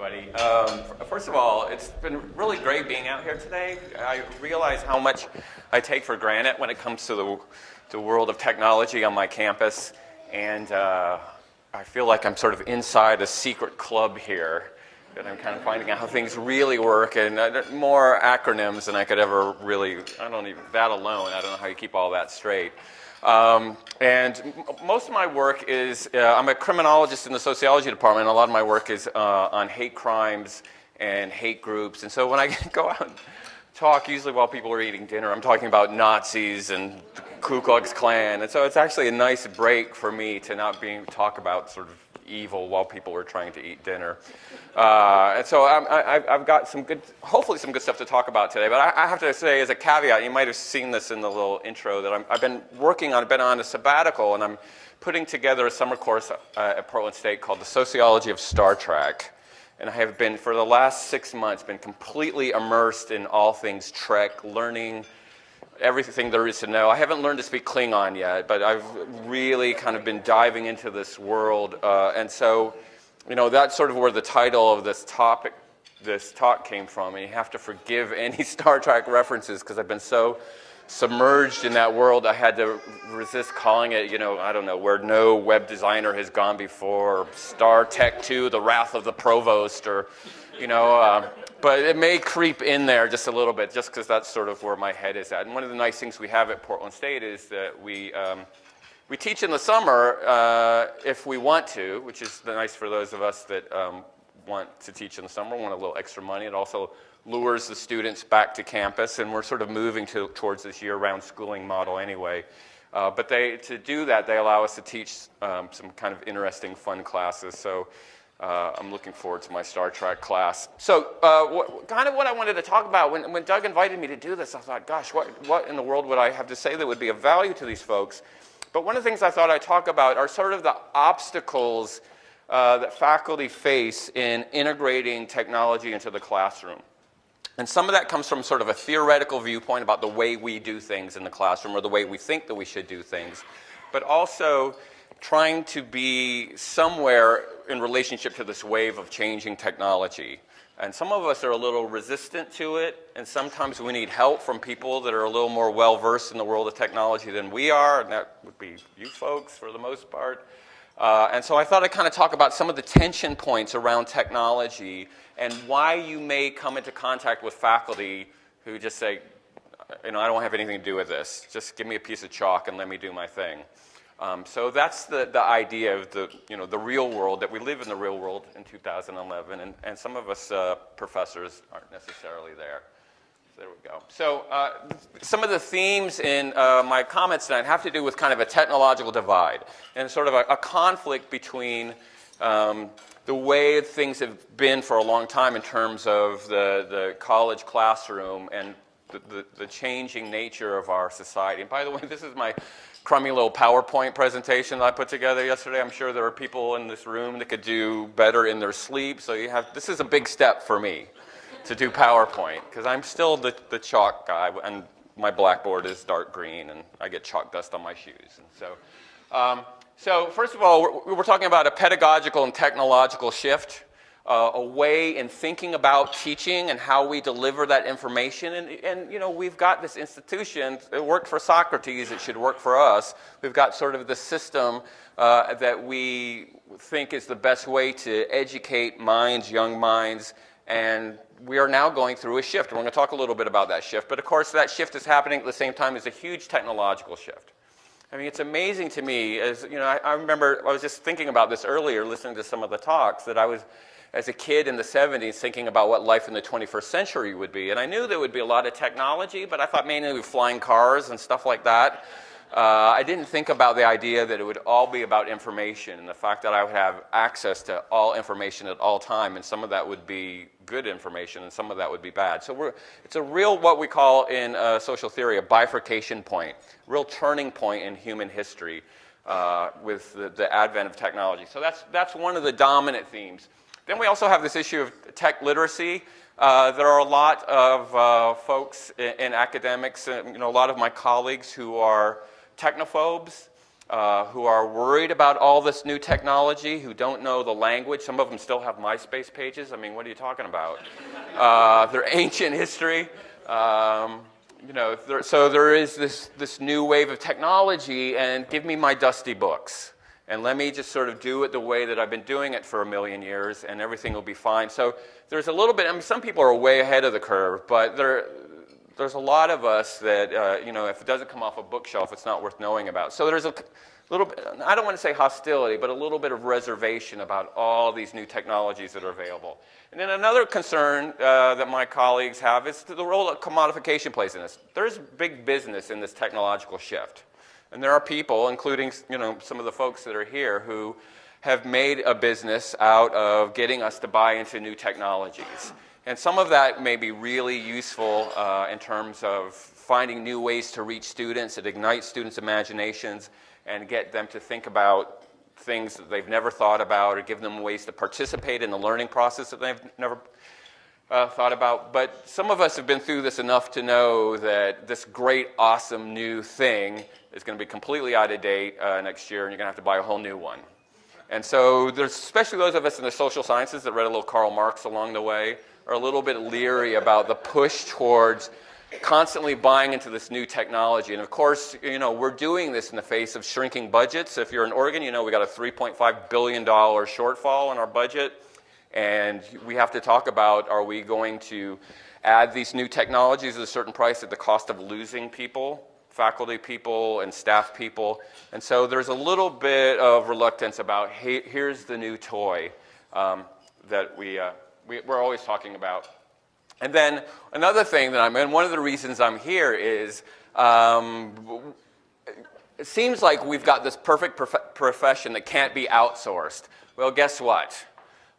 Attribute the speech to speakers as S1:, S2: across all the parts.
S1: everybody. First of all, it's been really great being out here today. I realize how much I take for granted when it comes to the world of technology on my campus, and I feel like I'm sort of inside a secret club here, and I'm kind of finding out how things really work, and more acronyms than I could ever really, that alone, I don't know how you keep all that straight. And most of my work is, I'm a criminologist in the Sociology department, and a lot of my work is on hate crimes and hate groups. And so when I go out and talk, usually while people are eating dinner, I'm talking about Nazis and the Ku Klux Klan. And so it's actually a nice break for me to not talk about sort of evil while people are trying to eat dinner. And so I've got hopefully some good stuff to talk about today. But I have to say, as a caveat, you might have seen this in the little intro, that I've been on a sabbatical, and I'm putting together a summer course at Portland State called the Sociology of Star Trek. And I have been, for the last 6 months, been completely immersed in all things Trek, learning everything there is to know. I haven't learned to speak Klingon yet, but I've really kind of been diving into this world. And so, that's sort of where the title of this talk came from. And you have to forgive any Star Trek references, because I've been so submerged in that world, I had to resist calling it, I don't know, Where No Web Designer Has Gone Before, or Star Tech 2, The Wrath of the Provost, or, but it may creep in there just a little bit, just because that's sort of where my head is at. And one of the nice things we have at Portland State is that we teach in the summer if we want to, which is nice for those of us that want to teach in the summer, want a little extra money. It also lures the students back to campus, and we're sort of moving towards this year-round schooling model anyway. But to do that, they allow us to teach some kind of interesting, fun classes. So I'm looking forward to my Star Trek class. So kind of what I wanted to talk about, when Doug invited me to do this, I thought, gosh, what in the world would I have to say that would be of value to these folks? But one of the things I thought I'd talk about are sort of the obstacles that faculty face in integrating technology into the classroom. And some of that comes from sort of a theoretical viewpoint about the way we do things in the classroom, or the way we think that we should do things, but also trying to be somewhere in relationship to this wave of changing technology. And some of us are a little resistant to it, and sometimes we need help from people that are a little more well-versed in the world of technology than we are, and that would be you folks for the most part. And so I thought I'd kind of talk about some of the tension points around technology and why you may come into contact with faculty who just say, I don't have anything to do with this. Just give me a piece of chalk and let me do my thing. So that's the idea of the real world, that we live in the real world in 2011, and some of us professors aren't necessarily there. So there we go. So some of the themes in my comments tonight have to do with kind of a technological divide, and sort of a conflict between the way things have been for a long time in terms of the college classroom and the changing nature of our society. And by the way, this is my crummy little PowerPoint presentation that I put together yesterday. I'm sure there are people in this room that could do better in their sleep. So this is a big step for me to do PowerPoint, because I'm still the chalk guy, and my blackboard is dark green, and I get chalk dust on my shoes. And so first of all, we're talking about a pedagogical and technological shift, a way in thinking about teaching and how we deliver that information. And we've got this institution. It worked for Socrates. It should work for us. We've got sort of the system that we think is the best way to educate minds, young minds. And we are now going through a shift. We're going to talk a little bit about that shift. But of course, that shift is happening at the same time as a huge technological shift. I mean, it's amazing to me. I remember I was just thinking about this earlier, listening to some of the talks, that I was, as a kid in the 70s, thinking about what life in the 21st century would be. And I knew there would be a lot of technology, but I thought mainly with flying cars and stuff like that. I didn't think about the idea that it would all be about information, and the fact that I would have access to all information at all time, and some of that would be good information, and some of that would be bad. So it's a real, what we call in social theory, a bifurcation point, real turning point in human history with the advent of technology. So that's one of the dominant themes. Then we also have this issue of tech literacy. There are a lot of folks in academics, a lot of my colleagues who are technophobes. who are worried about all this new technology, who don't know the language. Some of them still have MySpace pages. I mean, what are you talking about? Their ancient history. You know, so there is this new wave of technology, and give me my dusty books. And let me just sort of do it the way that I've been doing it for a million years, and everything will be fine. So there's a little bit, I mean, some people are way ahead of the curve, but there's a lot of us that, you know, if it doesn't come off a bookshelf, it's not worth knowing about. So there's a little bit, I don't want to say hostility, but a little bit of reservation about all these new technologies that are available. And then another concern that my colleagues have is the role that commodification plays in this. There's big business in this technological shift. And there are people, including, you know, some of the folks that are here, who have made a business out of getting us to buy into new technologies. And some of that may be really useful in terms of finding new ways to reach students, that ignite students' imaginations, and get them to think about things that they've never thought about, or give them ways to participate in the learning process that they've never thought about. But some of us have been through this enough to know that this great, awesome new thing is going to be completely out of date next year, and you're going to have to buy a whole new one. And so there's especially those of us in the social sciences that read a little Karl Marx along the way are a little bit leery about the push towards constantly buying into this new technology. And of course, you know, we're doing this in the face of shrinking budgets. If you're in Oregon, you know we got a $3.5 billion shortfall in our budget. And we have to talk about, are we going to add these new technologies at a certain price at the cost of losing people, faculty people and staff people? And so there's a little bit of reluctance about, hey, here's the new toy that we're always talking about. And then another thing that and one of the reasons I'm here is, it seems like we've got this perfect profession that can't be outsourced. Well, guess what?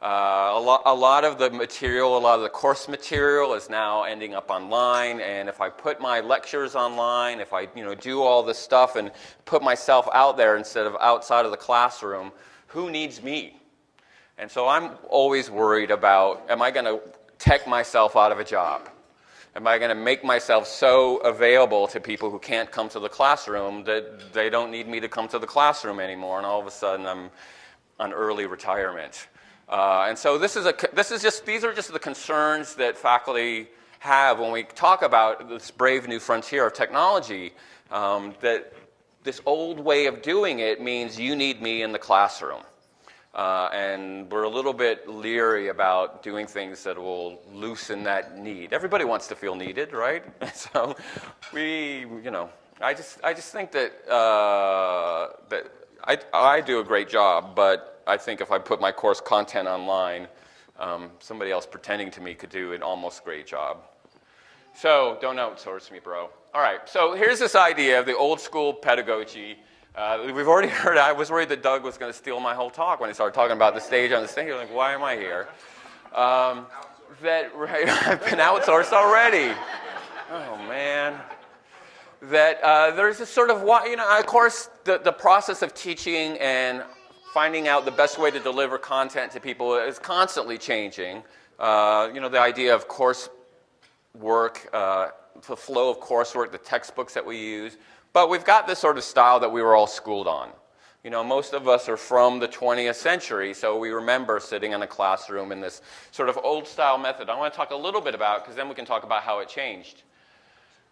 S1: A lot of the material, a lot of the course material is now ending up online, and if I put my lectures online, if I do all this stuff and put myself out there instead of outside of the classroom, who needs me? And so I'm always worried about, am I going to tech myself out of a job? Am I going to make myself so available to people who can't come to the classroom that they don't need me to come to the classroom anymore, and all of a sudden I'm on early retirement? And so these are just the concerns that faculty have when we talk about this brave new frontier of technology, that this old way of doing it means you need me in the classroom. And we're a little bit leery about doing things that will loosen that need. Everybody wants to feel needed, right? So I just think that I do a great job, but I think if I put my course content online, somebody else pretending to me could do an almost great job. So don't outsource me, bro. All right, so here's this idea of the old school pedagogy. We've already heard, I was worried that Doug was going to steal my whole talk when he started talking about the stage on the stage. I'm like, why am I here? Right, I've been outsourced already. Oh, man. There's this sort of, of course, the process of teaching and finding out the best way to deliver content to people is constantly changing. The idea of course work, the flow of coursework, the textbooks that we use. But we've got this sort of style that we were all schooled on. Most of us are from the 20th century, so we remember sitting in a classroom in this sort of old style method. I want to talk a little bit about it, because then we can talk about how it changed.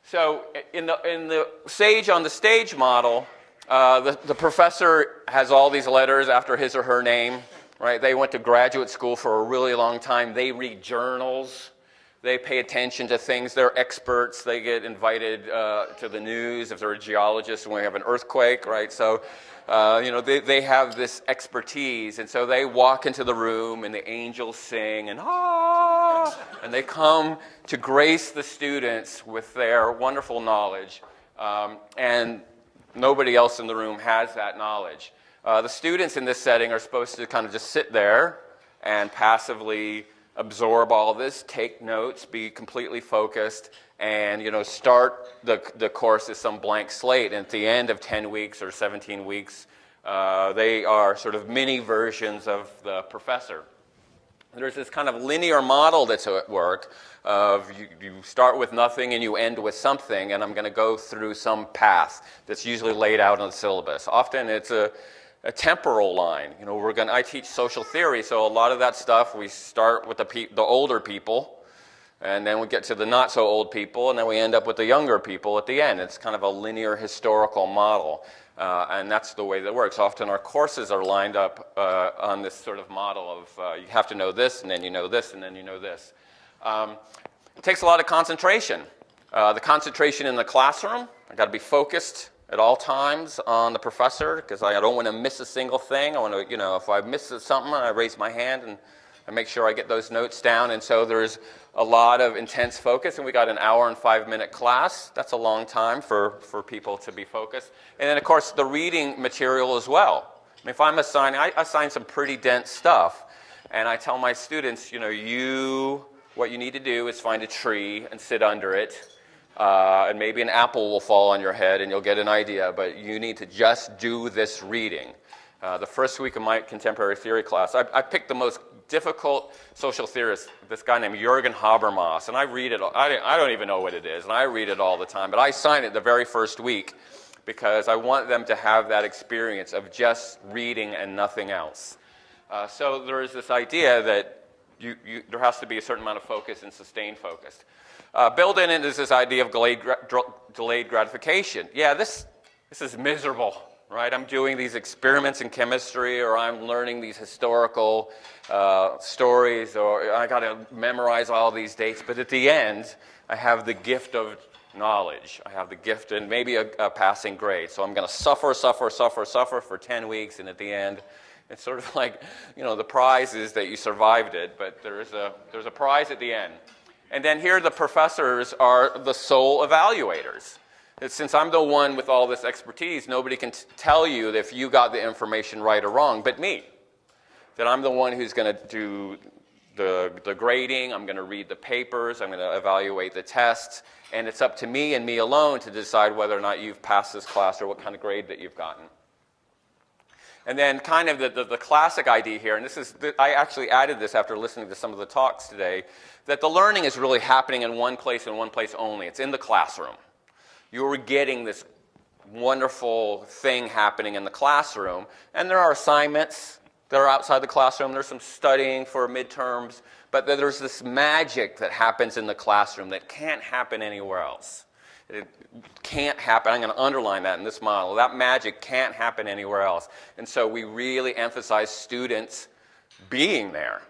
S1: So in the Sage on the Stage model, the professor has all these letters after his or her name, right? They went to graduate school for a really long time. They read journals. They pay attention to things. They're experts. They get invited to the news if they're a geologist when we have an earthquake, right? So, they have this expertise. And so they walk into the room and the angels sing and and they come to grace the students with their wonderful knowledge. And nobody else in the room has that knowledge. The students in this setting are supposed to kind of just sit there and passively absorb all this, take notes, be completely focused, and start the course as some blank slate. And at the end of 10 weeks or 17 weeks, they are sort of mini versions of the professor. there's this kind of linear model that's at work of you start with nothing and you end with something, and I'm going to go through some path that's usually laid out in the syllabus. Often it's a temporal line. You know, I teach social theory, so a lot of that stuff we start with the older people, and then we get to the not so old people, and then we end up with the younger people at the end. It's kind of a linear historical model. And that's the way that works. Often our courses are lined up on this sort of model of you have to know this, and then you know this, and then you know this. It takes a lot of concentration. The concentration in the classroom, I've got to be focused at all times on the professor because I don't want to miss a single thing. I want to, you know, if I miss something, I raise my hand and I make sure I get those notes down. And so there's a lot of intense focus, and we got an hour and 5-minute class. That's a long time for people to be focused. And then, of course, the reading material as well. I mean, if I'm assigning, I assign some pretty dense stuff, and I tell my students, you know, what you need to do is find a tree and sit under it, and maybe an apple will fall on your head, and you'll get an idea, but you need to just do this reading. The first week of my contemporary theory class, I picked the most difficult social theorist, this guy named Jürgen Habermas, and I read it, I don't even know what it is, and I read it all the time, but I assign it the very first week because I want them to have that experience of just reading and nothing else. So there is this idea that there has to be a certain amount of focus and sustained focus. Built in is this idea of delayed gratification. Yeah, this is miserable. Right, I'm doing these experiments in chemistry, or I'm learning these historical stories, or I got to memorize all these dates. But at the end, I have the gift of knowledge. I have the gift and maybe a passing grade. So I'm going to suffer for 10 weeks, and at the end, it's sort of like, you know, the prize is that you survived it, but there's a prize at the end. And then here the professors are the sole evaluators. Since I'm the one with all this expertise, nobody can tell you if you got the information right or wrong but me. That I'm the one who's going to do the grading, I'm going to read the papers, I'm going to evaluate the tests, and it's up to me and me alone to decide whether or not you've passed this class or what kind of grade that you've gotten. And then kind of the classic idea here, and I actually added this after listening to some of the talks today, that the learning is really happening in one place and one place only. It's in the classroom. You're getting this wonderful thing happening in the classroom, and there are assignments that are outside the classroom. There's some studying for midterms, but there's this magic that happens in the classroom that can't happen anywhere else. It can't happen. I'm going to underline that in this model. That magic can't happen anywhere else. And so we really emphasize students being there,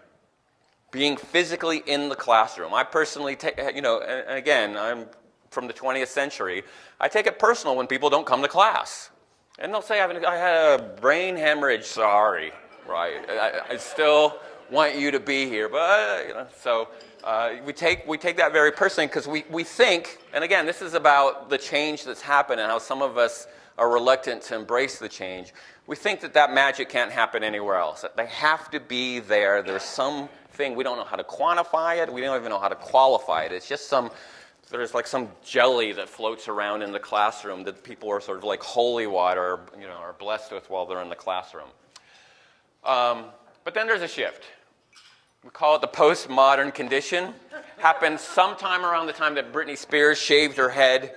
S1: being physically in the classroom. I personally take, you know, and again, I'm from the 20th century, I take it personal when people don't come to class. And they'll say, I had a brain hemorrhage, sorry, right? I still want you to be here, but, you know, so we take that very personally because we think, and again, this is about the change that's happened and how some of us are reluctant to embrace the change. We think that magic can't happen anywhere else. They have to be there. There's something, we don't know how to quantify it, we don't even know how to qualify it. It's just there's like some jelly that floats around in the classroom that people are sort of like holy water, you know, are blessed with while they're in the classroom. But then there's a shift. We call it the postmodern condition. Happened sometime around the time that Britney Spears shaved her head.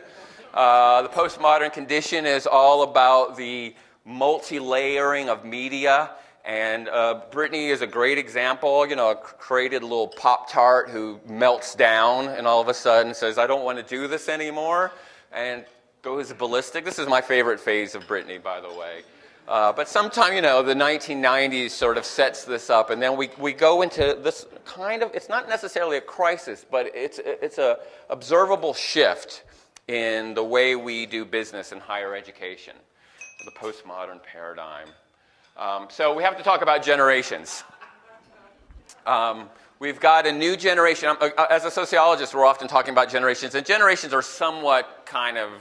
S1: The postmodern condition is all about the multi-layering of media. And Britney is a great example, you know, a created little Pop-Tart who melts down and all of a sudden says, I don't want to do this anymore, and goes ballistic. This is my favorite phase of Britney, by the way. But sometime, you know, the 1990s sort of sets this up, and then we go into this kind of, it's not necessarily a crisis, but it's a observable shift in the way we do business in higher education, the postmodern paradigm. So we have to talk about generations. We've got a new generation. As a sociologist, we're often talking about generations, and generations are somewhat kind of,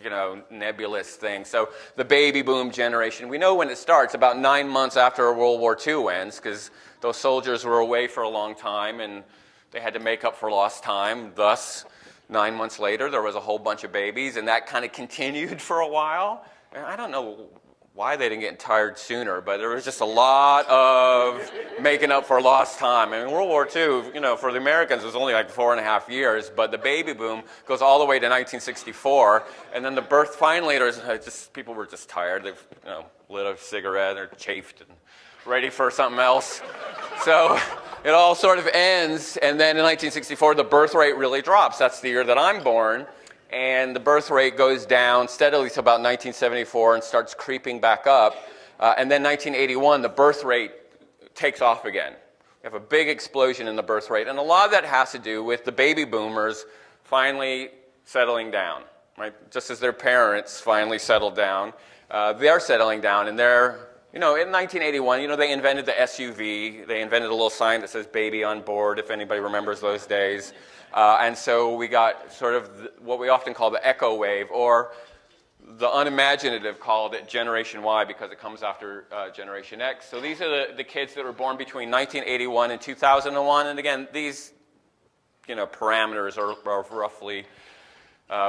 S1: you know, nebulous things. So the baby boom generation, we know when it starts, about 9 months after World War II ends, because those soldiers were away for a long time, and they had to make up for lost time. Thus, 9 months later, there was a whole bunch of babies, and that kind of continued for a while. And I don't know why they didn't get tired sooner, but there was just a lot of making up for lost time. I mean, World War II, you know, for the Americans, it was only like 4.5 years, but the baby boom goes all the way to 1964, and then the birth, finally, people were just tired. They, you know, lit a cigarette or chafed and ready for something else. So it all sort of ends, and then in 1964, the birth rate really drops. That's the year that I'm born. And the birth rate goes down steadily to about 1974 and starts creeping back up. And then 1981, the birth rate takes off again. We have a big explosion in the birth rate. And a lot of that has to do with the baby boomers finally settling down, right? Just as their parents finally settled down, they're settling down. And they're, you know, in 1981, you know, they invented the SUV. They invented a little sign that says baby on board, if anybody remembers those days. And so we got sort of what we often call the echo wave, or the unimaginative called it Generation Y because it comes after Generation X. So these are the kids that were born between 1981 and 2001. And again, these, you know, parameters are roughly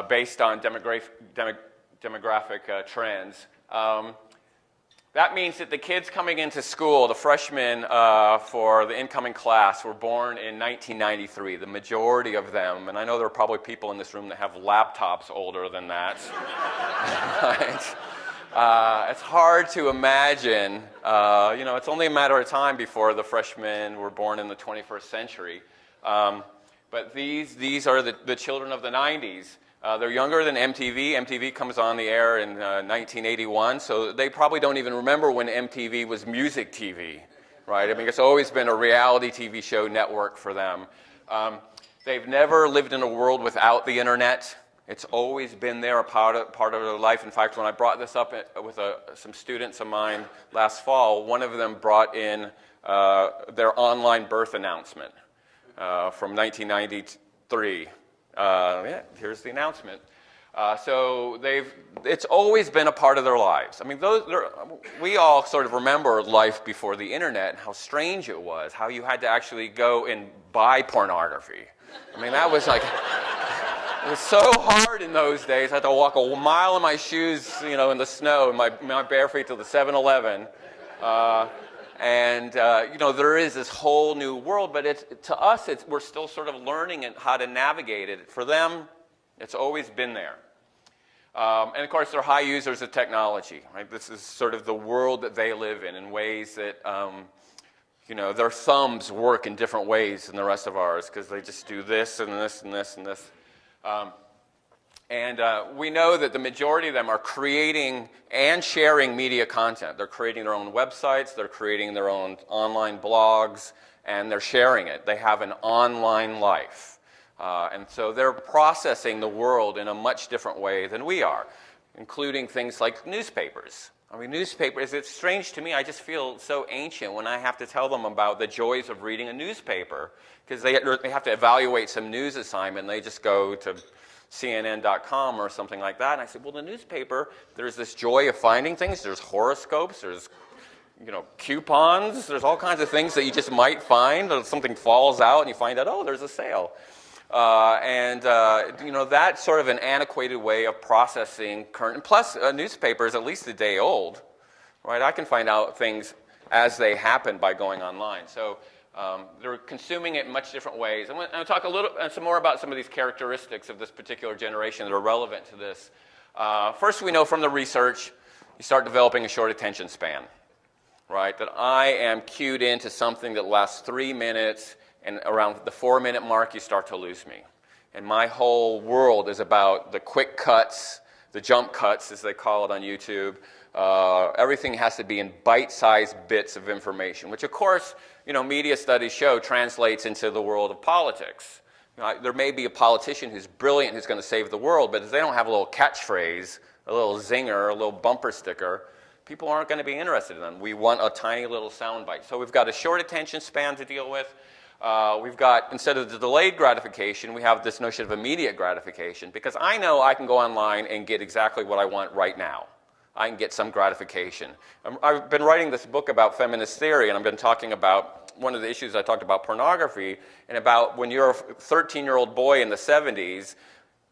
S1: based on demographic trends. That means that the kids coming into school, the freshmen for the incoming class, were born in 1993, the majority of them. And I know there are probably people in this room that have laptops older than that. Right? It's hard to imagine. You know, it's only a matter of time before the freshmen were born in the 21st century. But these are the children of the 90s. They're younger than MTV. MTV comes on the air in 1981, so they probably don't even remember when MTV was music TV, right? I mean, it's always been a reality TV show network for them. They've never lived in a world without the internet. It's always been there, a part of their life. In fact, when I brought this up with some students of mine last fall, one of them brought in their online birth announcement from 1993. Yeah, here's the announcement. So it's always been a part of their lives. I mean, we all sort of remember life before the internet and how strange it was, how you had to actually go and buy pornography. I mean, that was like, it was so hard in those days. I had to walk a mile in my shoes, you know, in the snow, in my bare feet to the 7-Eleven. You know, there is this whole new world, but to us, we're still sort of learning how to navigate it. For them, it's always been there. And of course, they're high users of technology, right? This is sort of the world that they live in ways that, you know, their thumbs work in different ways than the rest of ours because they just do this and this and this and this. We know that the majority of them are creating and sharing media content. They're creating their own websites, they're creating their own online blogs, and they're sharing it. They have an online life. And so they're processing the world in a much different way than we are, including things like newspapers. I mean, newspapers, it's strange to me. I just feel so ancient when I have to tell them about the joys of reading a newspaper because they have to evaluate some news assignment and they just go to CNN.com or something like that. And I said, well, the newspaper, there's this joy of finding things. There's horoscopes. There's, you know, coupons. There's all kinds of things that you just might find. Or something falls out and you find out, oh, there's a sale. You know, that's sort of an antiquated way of processing current. Plus, a newspaper is at least a day old, right? I can find out things as they happen by going online. So they're consuming it in much different ways. I'm going to talk some more about some of these characteristics of this particular generation that are relevant to this. First, we know from the research, you start developing a short attention span, right? That I am cued into something that lasts 3 minutes, and around the 4-minute mark, you start to lose me. And my whole world is about the quick cuts, the jump cuts, as they call it on YouTube. Everything has to be in bite-sized bits of information, which, of course, you know, media studies show translates into the world of politics. You know, there may be a politician who's brilliant, who's going to save the world, but if they don't have a little catchphrase, a little zinger, a little bumper sticker, people aren't going to be interested in them. We want a tiny little soundbite. So we've got a short attention span to deal with. We've got, instead of the delayed gratification, we have this notion of immediate gratification, because I know I can go online and get exactly what I want right now. I can get some gratification. I've been writing this book about feminist theory, and I've been talking about one of the issues I talked about pornography, and about when you're a 13-year-old boy in the 70s,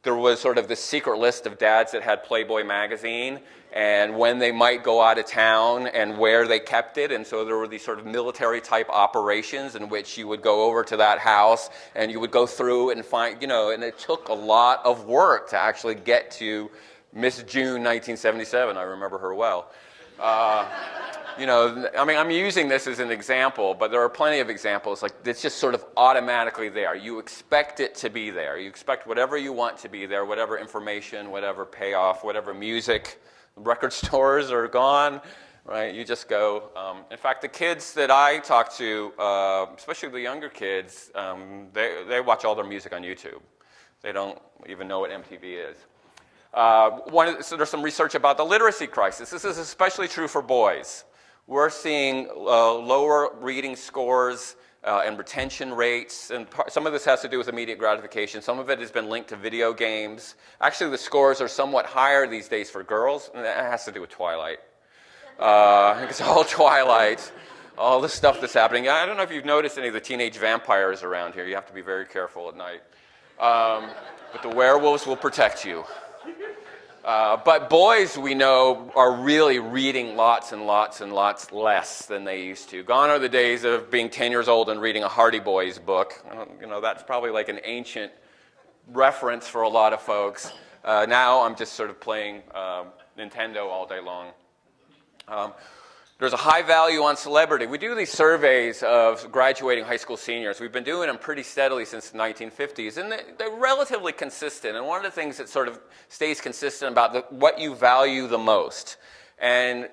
S1: there was sort of this secret list of dads that had Playboy magazine, and when they might go out of town and where they kept it. And so there were these sort of military type operations in which you would go over to that house and you would go through and find, and it took a lot of work to actually get to Miss June 1977. I remember her well. I'm using this as an example, but there are plenty of examples. Like, it's just sort of automatically there. You expect it to be there. You expect whatever you want to be there, whatever information, whatever payoff, whatever music. Record stores are gone, right? You just go. In fact, the kids that I talk to, especially the younger kids, they watch all their music on YouTube. They don't even know what MTV is. So there's some research about the literacy crisis. This is especially true for boys. We're seeing lower reading scores and retention rates, and some of this has to do with immediate gratification. Some of it has been linked to video games. Actually, the scores are somewhat higher these days for girls, and that has to do with Twilight. It's all Twilight, all the stuff that's happening. I don't know if you've noticed any of the teenage vampires around here. You have to be very careful at night. But the werewolves will protect you. But boys, we know, are really reading lots and lots and lots less than they used to. Gone are the days of being 10 years old and reading a Hardy Boys book. That's probably like an ancient reference for a lot of folks. Now I'm just sort of playing Nintendo all day long. There's a high value on celebrity. We do these surveys of graduating high school seniors. We've been doing them pretty steadily since the 1950s, and they're relatively consistent. And one of the things that sort of stays consistent about what you value the most, and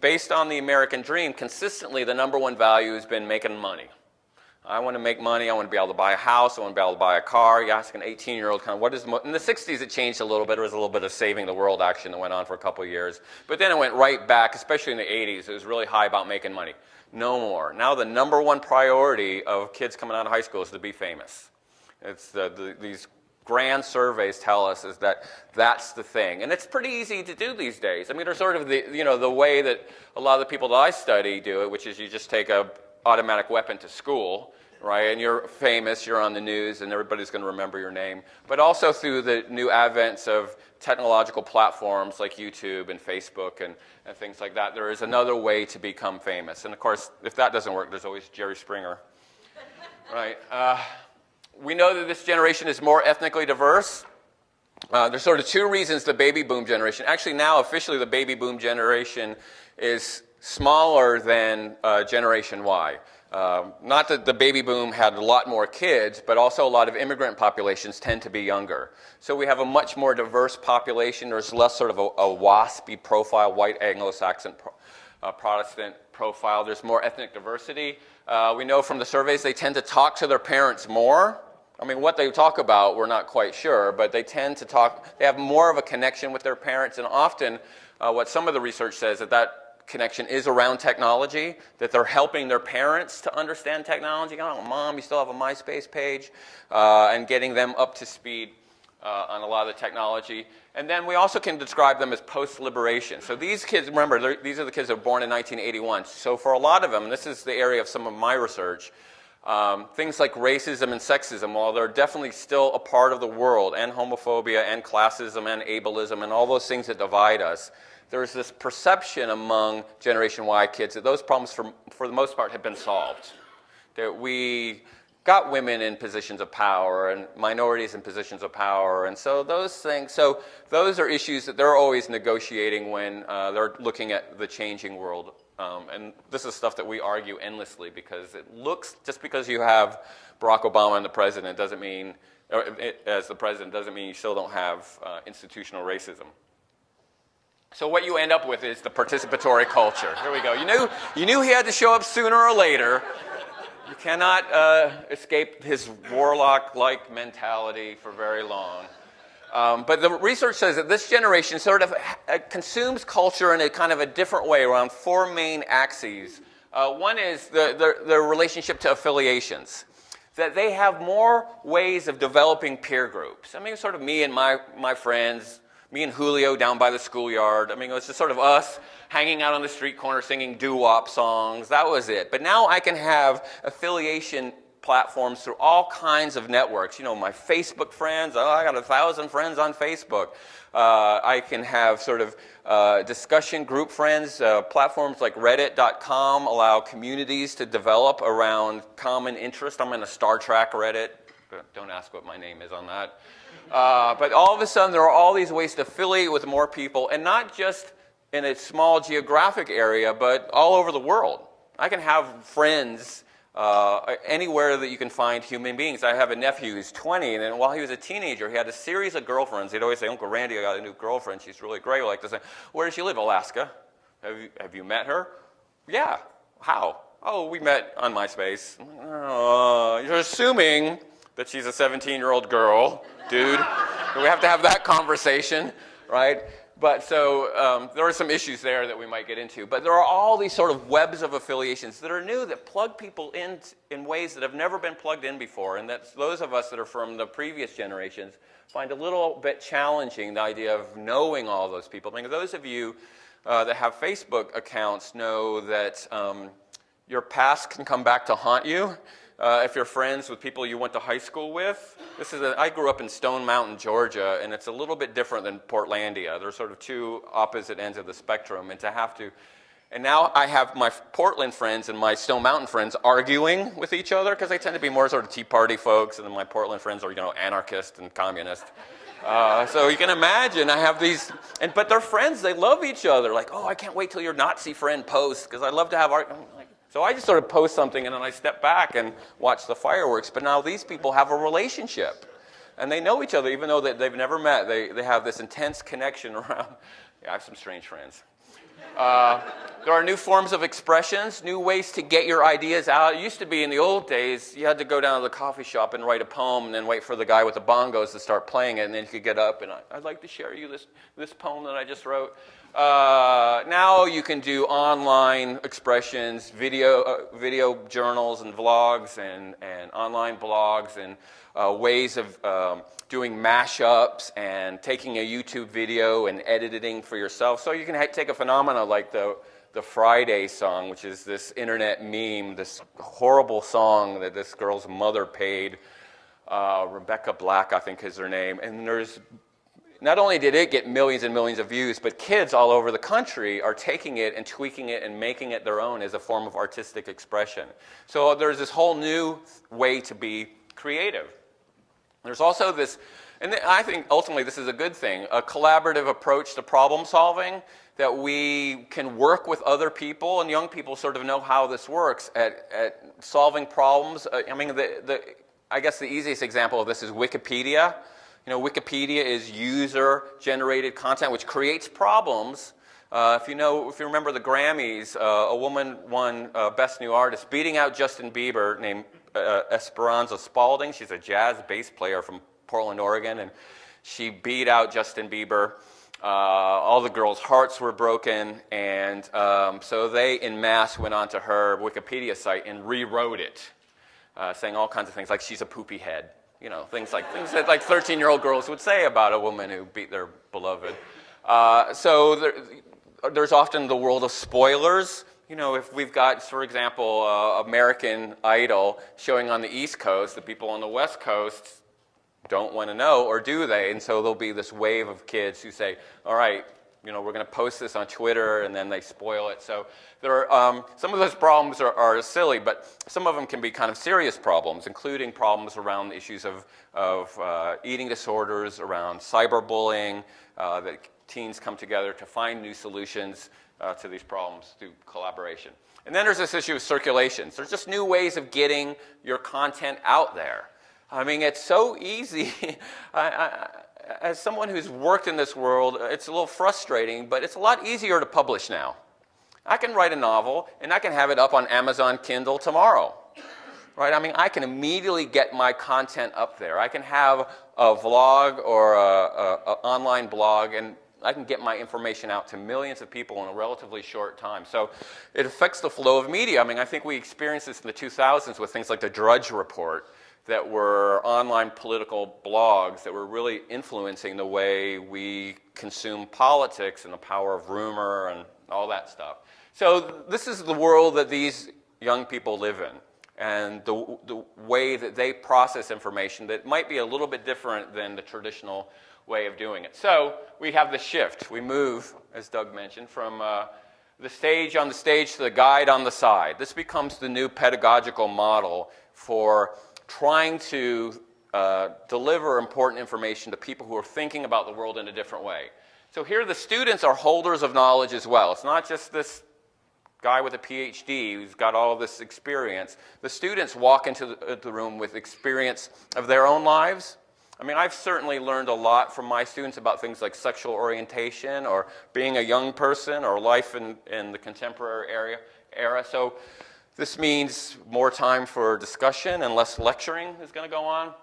S1: based on the American dream, consistently the number one value has been making money. I want to make money. I want to be able to buy a house. I want to be able to buy a car. You ask an 18-year-old kind of what is the in the 60s it changed a little bit. There was a little bit of saving the world action that went on for a couple of years. But then it went right back, especially in the 80s. It was really high about making money. No more. Now the number one priority of kids coming out of high school is to be famous. It's these grand surveys tell us is that that's the thing. And it's pretty easy to do these days. I mean, there's sort of the way that a lot of the people that I study do it, which is you just take a automatic weapon to school, right? And you're famous, you're on the news, and everybody's going to remember your name. But also through the new advents of technological platforms like YouTube and Facebook and things like that, there is another way to become famous. And of course, if that doesn't work, there's always Jerry Springer, right? We know that this generation is more ethnically diverse. There's sort of two reasons the baby boom generation, actually now officially the baby boom generation is smaller than Generation Y. Not that the baby boom had a lot more kids, but also a lot of immigrant populations tend to be younger. So we have a much more diverse population. There's less sort of a waspy profile, white Anglo-Saxon Protestant profile. There's more ethnic diversity. We know from the surveys they tend to talk to their parents more. I mean, what they talk about, we're not quite sure, but they tend to talk, they have more of a connection with their parents, and often what some of the research says that connection is around technology, that they're helping their parents to understand technology. Oh, Mom, you still have a MySpace page, and getting them up to speed on a lot of the technology. And then we also can describe them as post-liberation. So these kids, remember, these are the kids that were born in 1981. So for a lot of them, and this is the area of some of my research, things like racism and sexism, while they're definitely still a part of the world, and homophobia and classism and ableism and all those things that divide us, there's this perception among Generation Y kids that those problems, for the most part, have been solved. That we got women in positions of power and minorities in positions of power, and so those are issues that they're always negotiating when they're looking at the changing world. And this is stuff that we argue endlessly because it looks, just because you have Barack Obama as the president doesn't mean you still don't have institutional racism. So what you end up with is the participatory culture. Here we go. You knew he had to show up sooner or later. You cannot escape his warlock-like mentality for very long. But the research says that this generation sort of consumes culture in a kind of a different way around four main axes. One is their relationship to affiliations. That they have more ways of developing peer groups. I mean, sort of me and my friends, me and Julio down by the schoolyard. I mean, it was just sort of us hanging out on the street corner singing doo-wop songs. That was it. But now I can have affiliation platforms through all kinds of networks. You know, my Facebook friends, oh, I got 1,000 friends on Facebook. I can have sort of discussion group friends. Platforms like Reddit.com allow communities to develop around common interest. I'm in a Star Trek Reddit. Don't ask what my name is on that. But all of a sudden, there are all these ways to affiliate with more people, and not just in a small geographic area, but all over the world. I can have friends anywhere that you can find human beings. I have a nephew who's 20, and then while he was a teenager, he had a series of girlfriends. He'd always say, Uncle Randy, I got a new girlfriend. She's really great. I like to say, where does she live? Alaska. Have you met her? Yeah. How? Oh, we met on MySpace. You're assuming that she's a 17-year-old girl, dude. We have to have that conversation, right? But so there are some issues there that we might get into. But there are all these sort of webs of affiliations that are new, that plug people in ways that have never been plugged in before. And that's those of us that are from the previous generations find a little bit challenging the idea of knowing all those people. I mean, those of you that have Facebook accounts know that your past can come back to haunt you. If you're friends with people you went to high school with. I grew up in Stone Mountain, Georgia, and it's a little bit different than Portlandia. They're sort of two opposite ends of the spectrum, and now I have my Portland friends and my Stone Mountain friends arguing with each other because they tend to be more sort of Tea Party folks, and then my Portland friends are, you know, anarchist and communist. So you can imagine I have these, but they're friends, they love each other. Like, oh, I can't wait till your Nazi friend posts because I love to have art. So I just sort of post something and then I step back and watch the fireworks. But now these people have a relationship. And they know each other even though they've never met. They have this intense connection around. Yeah, I have some strange friends. There are new forms of expressions, new ways to get your ideas out. It used to be in the old days, you had to go down to the coffee shop and write a poem and then wait for the guy with the bongos to start playing it, and then you could get up and I'd like to share you this poem that I just wrote. Now you can do online expressions, video journals and vlogs and online blogs and ways of doing mashups and taking a YouTube video and editing for yourself. So you can take a phenomena like the Friday song, which is this internet meme, this horrible song that this girl's mother paid. Rebecca Black, I think is her name. And not only did it get millions and millions of views, but kids all over the country are taking it and tweaking it and making it their own as a form of artistic expression. So there's this whole new way to be creative. There's also this, and I think ultimately this is a good thing, a collaborative approach to problem solving, that we can work with other people, and young people sort of know how this works at solving problems. I mean, I guess the easiest example of this is Wikipedia. You know, Wikipedia is user-generated content which creates problems. If you remember the Grammys, a woman won Best New Artist, beating out Justin Bieber, named Esperanza Spalding. She's a jazz bass player from Portland, Oregon, and she beat out Justin Bieber. All the girls' hearts were broken, and so they, en masse, went onto her Wikipedia site and rewrote it, saying all kinds of things like she's a poopy head. You know, things that like 13-year-old girls would say about a woman who beat their beloved. So there's often the world of spoilers. You know, if we've got, for example, American Idol showing on the East Coast, the people on the West Coast don't want to know, or do they? And so there'll be this wave of kids who say, all right, you know, we're going to post this on Twitter, and then they spoil it. So there are, some of those problems are silly, but some of them can be kind of serious problems, including problems around issues of eating disorders, around cyberbullying, that teens come together to find new solutions to these problems through collaboration. And then there's this issue of circulation. So there's just new ways of getting your content out there. I mean, it's so easy. As someone who's worked in this world, it's a little frustrating, but it's a lot easier to publish now. I can write a novel, and I can have it up on Amazon Kindle tomorrow. Right? I mean, I can immediately get my content up there. I can have a vlog or an online blog, and I can get my information out to millions of people in a relatively short time. So it affects the flow of media. I mean, I think we experienced this in the 2000s with things like the Drudge Report, that were online political blogs that were really influencing the way we consume politics and the power of rumor and all that stuff. So this is the world that these young people live in. and the way that they process information that might be a little bit different than the traditional way of doing it. So we have the shift. We move, as Doug mentioned, from the stage on the stage to the guide on the side. This becomes the new pedagogical model for trying to deliver important information to people who are thinking about the world in a different way. So here the students are holders of knowledge as well. It's not just this guy with a PhD who's got all of this experience. The students walk into the room with experience of their own lives. I mean, I've certainly learned a lot from my students about things like sexual orientation or being a young person or life in the contemporary era. So this means more time for discussion and less lecturing is going to go on.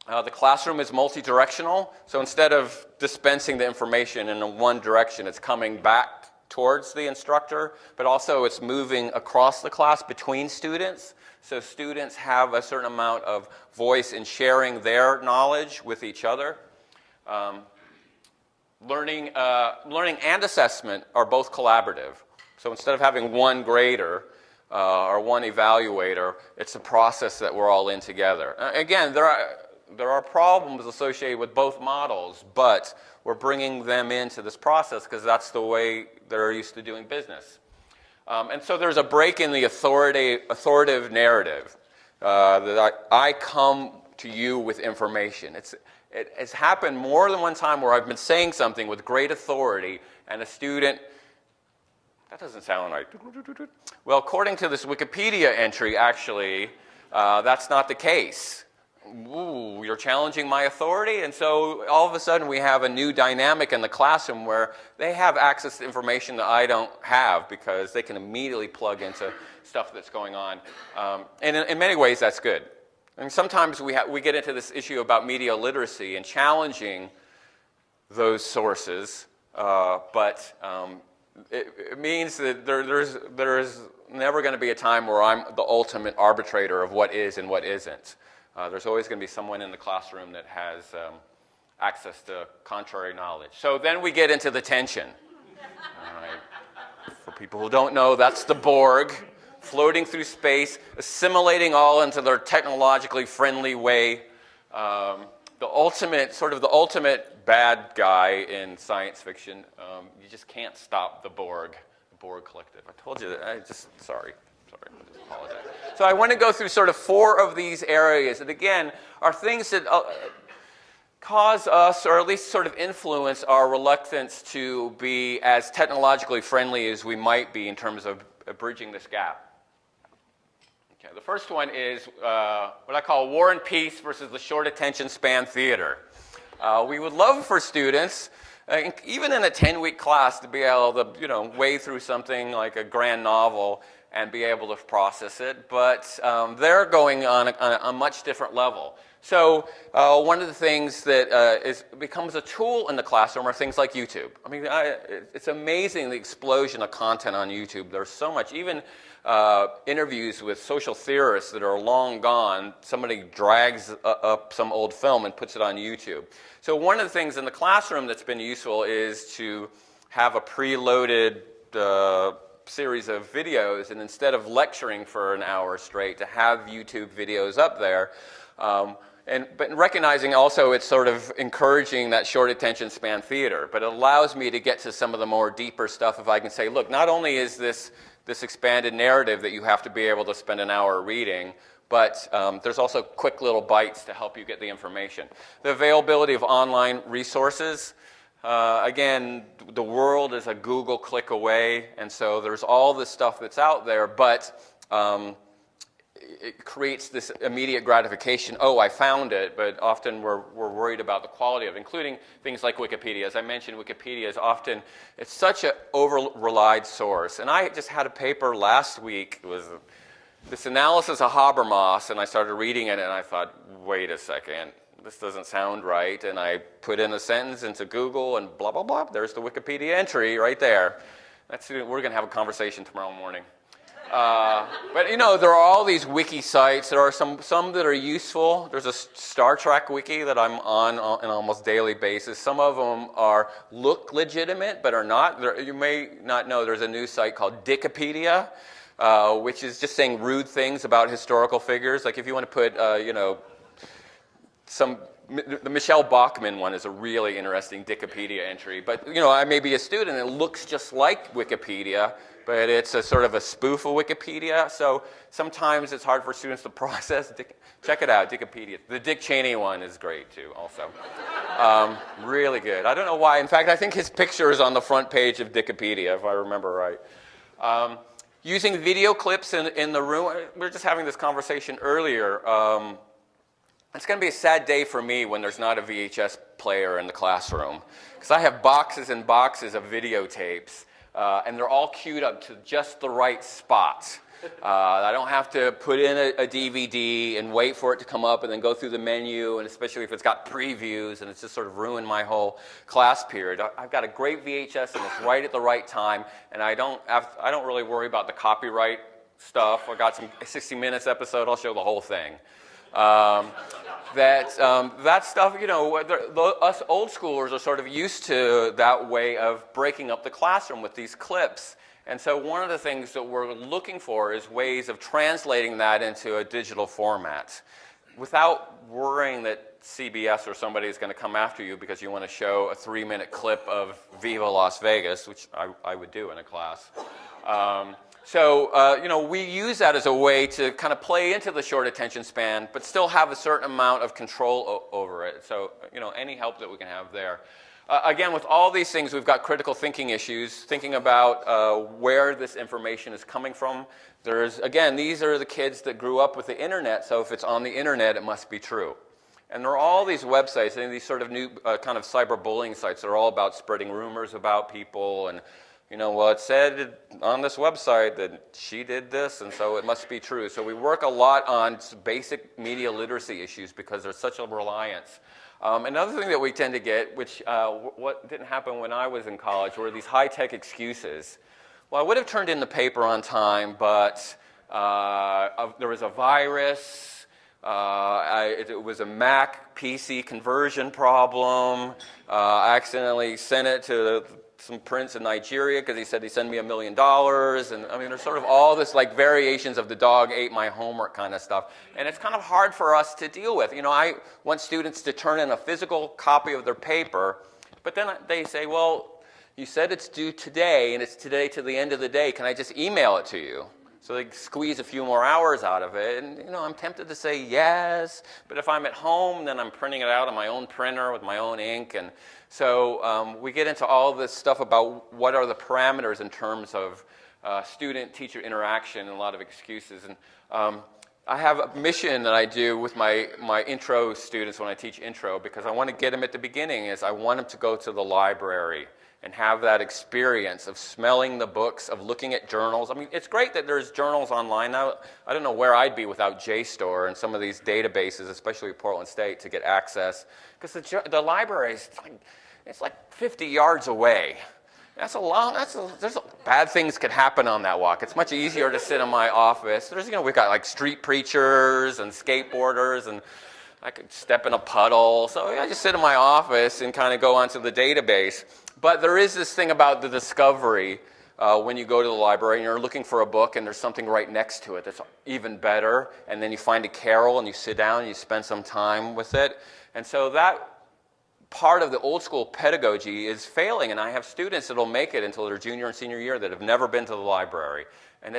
S1: The classroom is multi-directional, so instead of dispensing the information in one direction, it's coming back towards the instructor, but also it's moving across the class between students. So students have a certain amount of voice in sharing their knowledge with each other. Learning and assessment are both collaborative. So instead of having one grader or one evaluator, it's a process that we're all in together. Again, there are problems associated with both models, but we're bringing them into this process because that's the way they're used to doing business. And so there's a break in the authoritative narrative that I come to you with information. It has happened more than one time where I've been saying something with great authority and a student, that doesn't sound right. Well, according to this Wikipedia entry, actually, that's not the case. Ooh, you're challenging my authority? And so all of a sudden we have a new dynamic in the classroom where they have access to information that I don't have because they can immediately plug into stuff that's going on. And in many ways that's good. And sometimes we get into this issue about media literacy and challenging those sources, but it means that there's never going to be a time where I'm the ultimate arbitrator of what is and what isn't. There's always going to be someone in the classroom that has access to contrary knowledge. So then we get into the tension. All right. For people who don't know, that's the Borg floating through space, assimilating all into their technologically friendly way. The ultimate bad guy in science fiction. You just can't stop the Borg Collective. I told you that. Sorry. I just apologize. So I want to go through sort of 4 of these areas that, again, are things that cause us, or at least sort of influence our reluctance to be as technologically friendly as we might be in terms of bridging this gap. Okay, the first one is what I call War and Peace versus the short attention span theater. We would love for students, even in a 10-week class, to be able to wade through something like a grand novel and be able to process it, but they're going on a much different level. So one of the things that becomes a tool in the classroom are things like YouTube. I mean, it's amazing the explosion of content on YouTube. There's so much, even interviews with social theorists that are long gone, somebody drags up some old film and puts it on YouTube. So one of the things in the classroom that's been useful is to have a preloaded series of videos, and instead of lecturing for an hour straight, to have YouTube videos up there. But recognizing also it's sort of encouraging that short attention span theater, but it allows me to get to some of the more deeper stuff if I can say, look, not only is this expanded narrative that you have to be able to spend an hour reading, but there's also quick little bites to help you get the information. The availability of online resources. Again, the world is a Google click away, and so there's all this stuff that's out there, but it creates this immediate gratification. Oh, I found it, but often we're worried about the quality of it, including things like Wikipedia. As I mentioned, Wikipedia is often, it's such an over-relied source. And I just had a paper last week. It was this analysis of Habermas, and I started reading it, and I thought, wait a second. This doesn't sound right, and I put in a sentence into Google, and blah, blah, blah. There's the Wikipedia entry right there. We're going to have a conversation tomorrow morning. But, there are all these wiki sites. There are some that are useful. There's a Star Trek wiki that I'm on an almost daily basis. Some of them look legitimate, but are not. You may not know there's a new site called Dikipedia. which is just saying rude things about historical figures. Like if you want to put, you know, the Michelle Bachmann one is a really interesting Wikipedia entry. But, you know, I may be a student and it looks just like Wikipedia, but it's a sort of a spoof of Wikipedia. So sometimes it's hard for students to process. Check it out, Wikipedia. The Dick Cheney one is great, too, also. Really good. I don't know why. In fact, I think his picture is on the front page of Wikipedia, if I remember right. Using video clips in the room. We were just having this conversation earlier. It's going to be a sad day for me when there's not a VHS player in the classroom, because I have boxes and boxes of videotapes, and they're all queued up to just the right spot. I don't have to put in a DVD and wait for it to come up and then go through the menu, and especially if it's got previews, and it's just sort of ruined my whole class period. I've got a great VHS, and it's right at the right time, and I don't really worry about the copyright stuff. I got some 60 Minutes episode, I'll show the whole thing. That stuff, you know, us old schoolers are sort of used to that way of breaking up the classroom with these clips. And so one of the things that we're looking for is ways of translating that into a digital format without worrying that CBS or somebody is going to come after you because you want to show a 3-minute clip of Viva Las Vegas, which I would do in a class. You know, we use that as a way to kind of play into the short attention span, but still have a certain amount of control over it. So, you know, any help that we can have there. Again, with all these things, we've got critical thinking issues, thinking about where this information is coming from. Again, these are the kids that grew up with the internet, so if it's on the internet, it must be true. And there are all these websites, and these sort of new kind of cyberbullying sites that are all about spreading rumors about people, and you know, well, it said on this website that she did this, and so it must be true. So we work a lot on basic media literacy issues because there's such a reliance. Another thing that we tend to get, which what didn't happen when I was in college, were these high-tech excuses. Well, I would have turned in the paper on time, but there was a virus. It was a Mac PC conversion problem. I accidentally sent it to some prince in Nigeria because he said he'd send me $1 million. And I mean, there's sort of all this like variations of the dog ate my homework kind of stuff. And it's kind of hard for us to deal with. You know, I want students to turn in a physical copy of their paper, but then they say, well, you said it's due today, and it's today to the end of the day. Can I just email it to you? So they squeeze a few more hours out of it. And, you know, I'm tempted to say yes, but if I'm at home, then I'm printing it out on my own printer with my own ink. And so we get into all this stuff about what are the parameters in terms of student-teacher interaction and a lot of excuses. And I have a mission that I do with my intro students when I teach intro, because I want to get them at the beginning, is I want them to go to the library and have that experience of smelling the books, of looking at journals. I mean, it's great that there's journals online now. I don't know where I'd be without JSTOR and some of these databases, especially Portland State, to get access. Because the library it's like 50 yards away. Bad things could happen on that walk. It's much easier to sit in my office. We've got like street preachers and skateboarders, and I could step in a puddle. So I just sit in my office and kind of go onto the database. But there is this thing about the discovery when you go to the library and you're looking for a book and there's something right next to it that's even better, and then you find a carol and you sit down and you spend some time with it. And so that part of the old school pedagogy is failing, and I have students that will make it until their junior and senior year that have never been to the library. And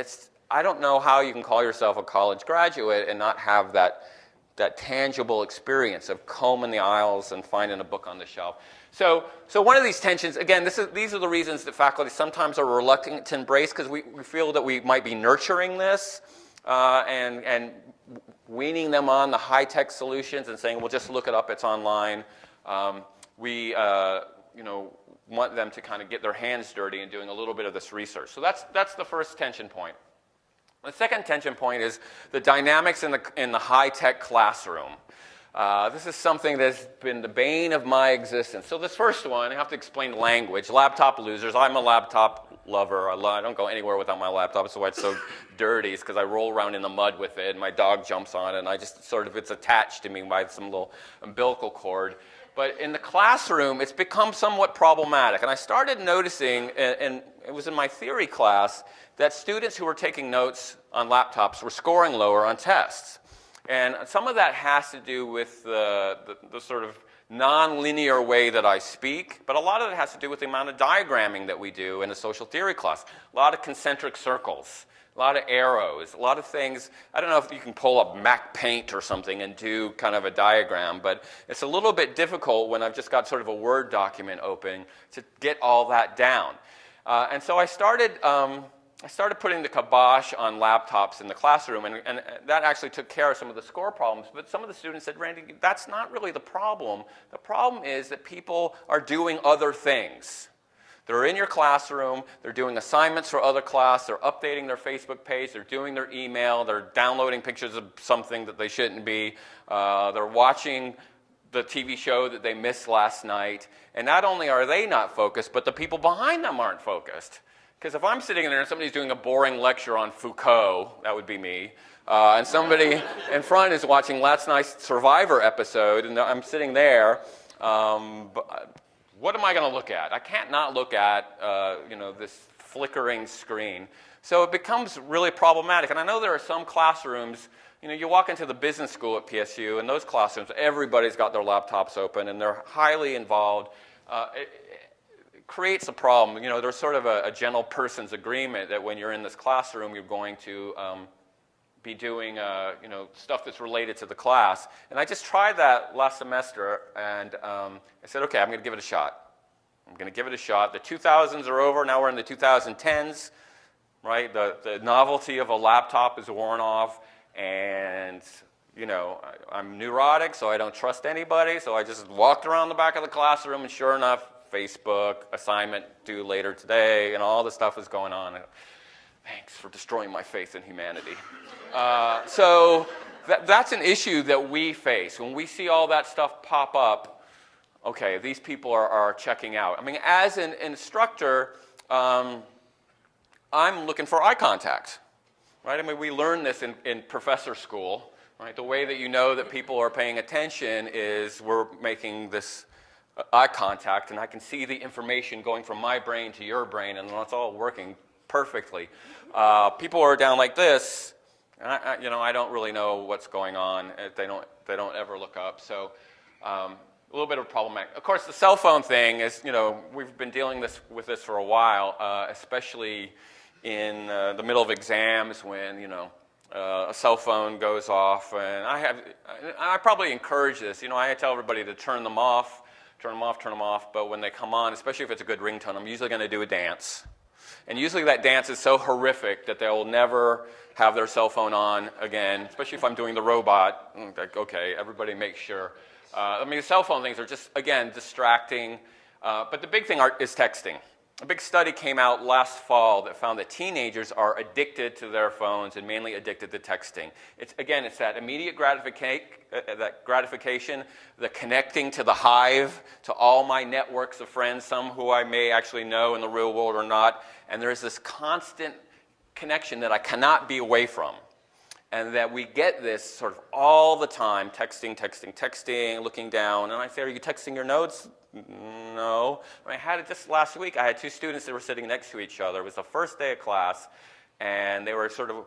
S1: I don't know how you can call yourself a college graduate and not have that tangible experience of combing the aisles and finding a book on the shelf. So one of these tensions, again, these are the reasons that faculty sometimes are reluctant to embrace, because we feel that we might be nurturing this and weaning them on the high-tech solutions and saying, well, just look it up, it's online. We want them to kind of get their hands dirty and doing a little bit of this research. So that's the first tension point. The second tension point is the dynamics in the high-tech classroom. This is something that's been the bane of my existence. So this first one, I have to explain language. Laptop losers. I'm a laptop lover. I don't go anywhere without my laptop. That's why it's so dirty. It's because I roll around in the mud with it, and my dog jumps on it, and I just sort of, it's attached to me by some little umbilical cord. But in the classroom, it's become somewhat problematic. And I started noticing, and it was in my theory class, that students who were taking notes on laptops were scoring lower on tests. And some of that has to do with the sort of non-linear way that I speak, but a lot of it has to do with the amount of diagramming that we do in a social theory class. A lot of concentric circles, a lot of arrows, a lot of things. I don't know if you can pull up Mac Paint or something and do kind of a diagram, but it's a little bit difficult when I've just got sort of a Word document open to get all that down. And so I started putting the kibosh on laptops in the classroom, and that actually took care of some of the score problems. But some of the students said, Randy, that's not really the problem. The problem is that people are doing other things. They're in your classroom, they're doing assignments for other class, they're updating their Facebook page, they're doing their email, they're downloading pictures of something that they shouldn't be, they're watching the TV show that they missed last night. And not only are they not focused, but the people behind them aren't focused. Because if I'm sitting there and somebody's doing a boring lecture on Foucault, that would be me, and somebody in front is watching last night's Survivor episode, and I'm sitting there, what am I going to look at? I can't not look at this flickering screen. So it becomes really problematic. And I know there are some classrooms, you walk into the business school at PSU, and those classrooms, everybody's got their laptops open, and they're highly involved. It creates a problem. There's sort of a general person's agreement that when you're in this classroom, you're going to be doing stuff that's related to the class. And I just tried that last semester, and I said, okay, I'm going to give it a shot. I'm going to give it a shot. The 2000s are over. Now we're in the 2010s, right? The novelty of a laptop is worn off, and I'm neurotic, so I don't trust anybody. So I just walked around the back of the classroom, and sure enough, Facebook, assignment due later today, and all this stuff is going on. Thanks for destroying my faith in humanity. So that's an issue that we face. When we see all that stuff pop up, okay, these people are checking out. I mean, as an instructor, I'm looking for eye contact, right? I mean, we learn this in professor school, right? The way that you know that people are paying attention is we're making this eye contact, and I can see the information going from my brain to your brain, and it's all working perfectly. People are down like this, and I don't really know what's going on. They don't ever look up. So a little bit of a problem. Of course, the cell phone thing is, we've been dealing with this for a while, especially in the middle of exams when a cell phone goes off, and I probably encourage this. I tell everybody to turn them off, but when they come on, especially if it's a good ringtone, I'm usually going to do a dance. And usually that dance is so horrific that they will never have their cell phone on again, especially if I'm doing the robot. Like, okay, everybody make sure. The cell phone things are just, again, distracting. But the big thing is texting. A big study came out last fall that found that teenagers are addicted to their phones and mainly addicted to texting. It's that immediate gratification, the connecting to the hive, to all my networks of friends, some who I may actually know in the real world or not, and there's this constant connection that I cannot be away from. And that we get this sort of all the time, texting, looking down, and I say, are you texting your notes? No. I had it just last week. I had two students that were sitting next to each other. It was the first day of class, and they were sort of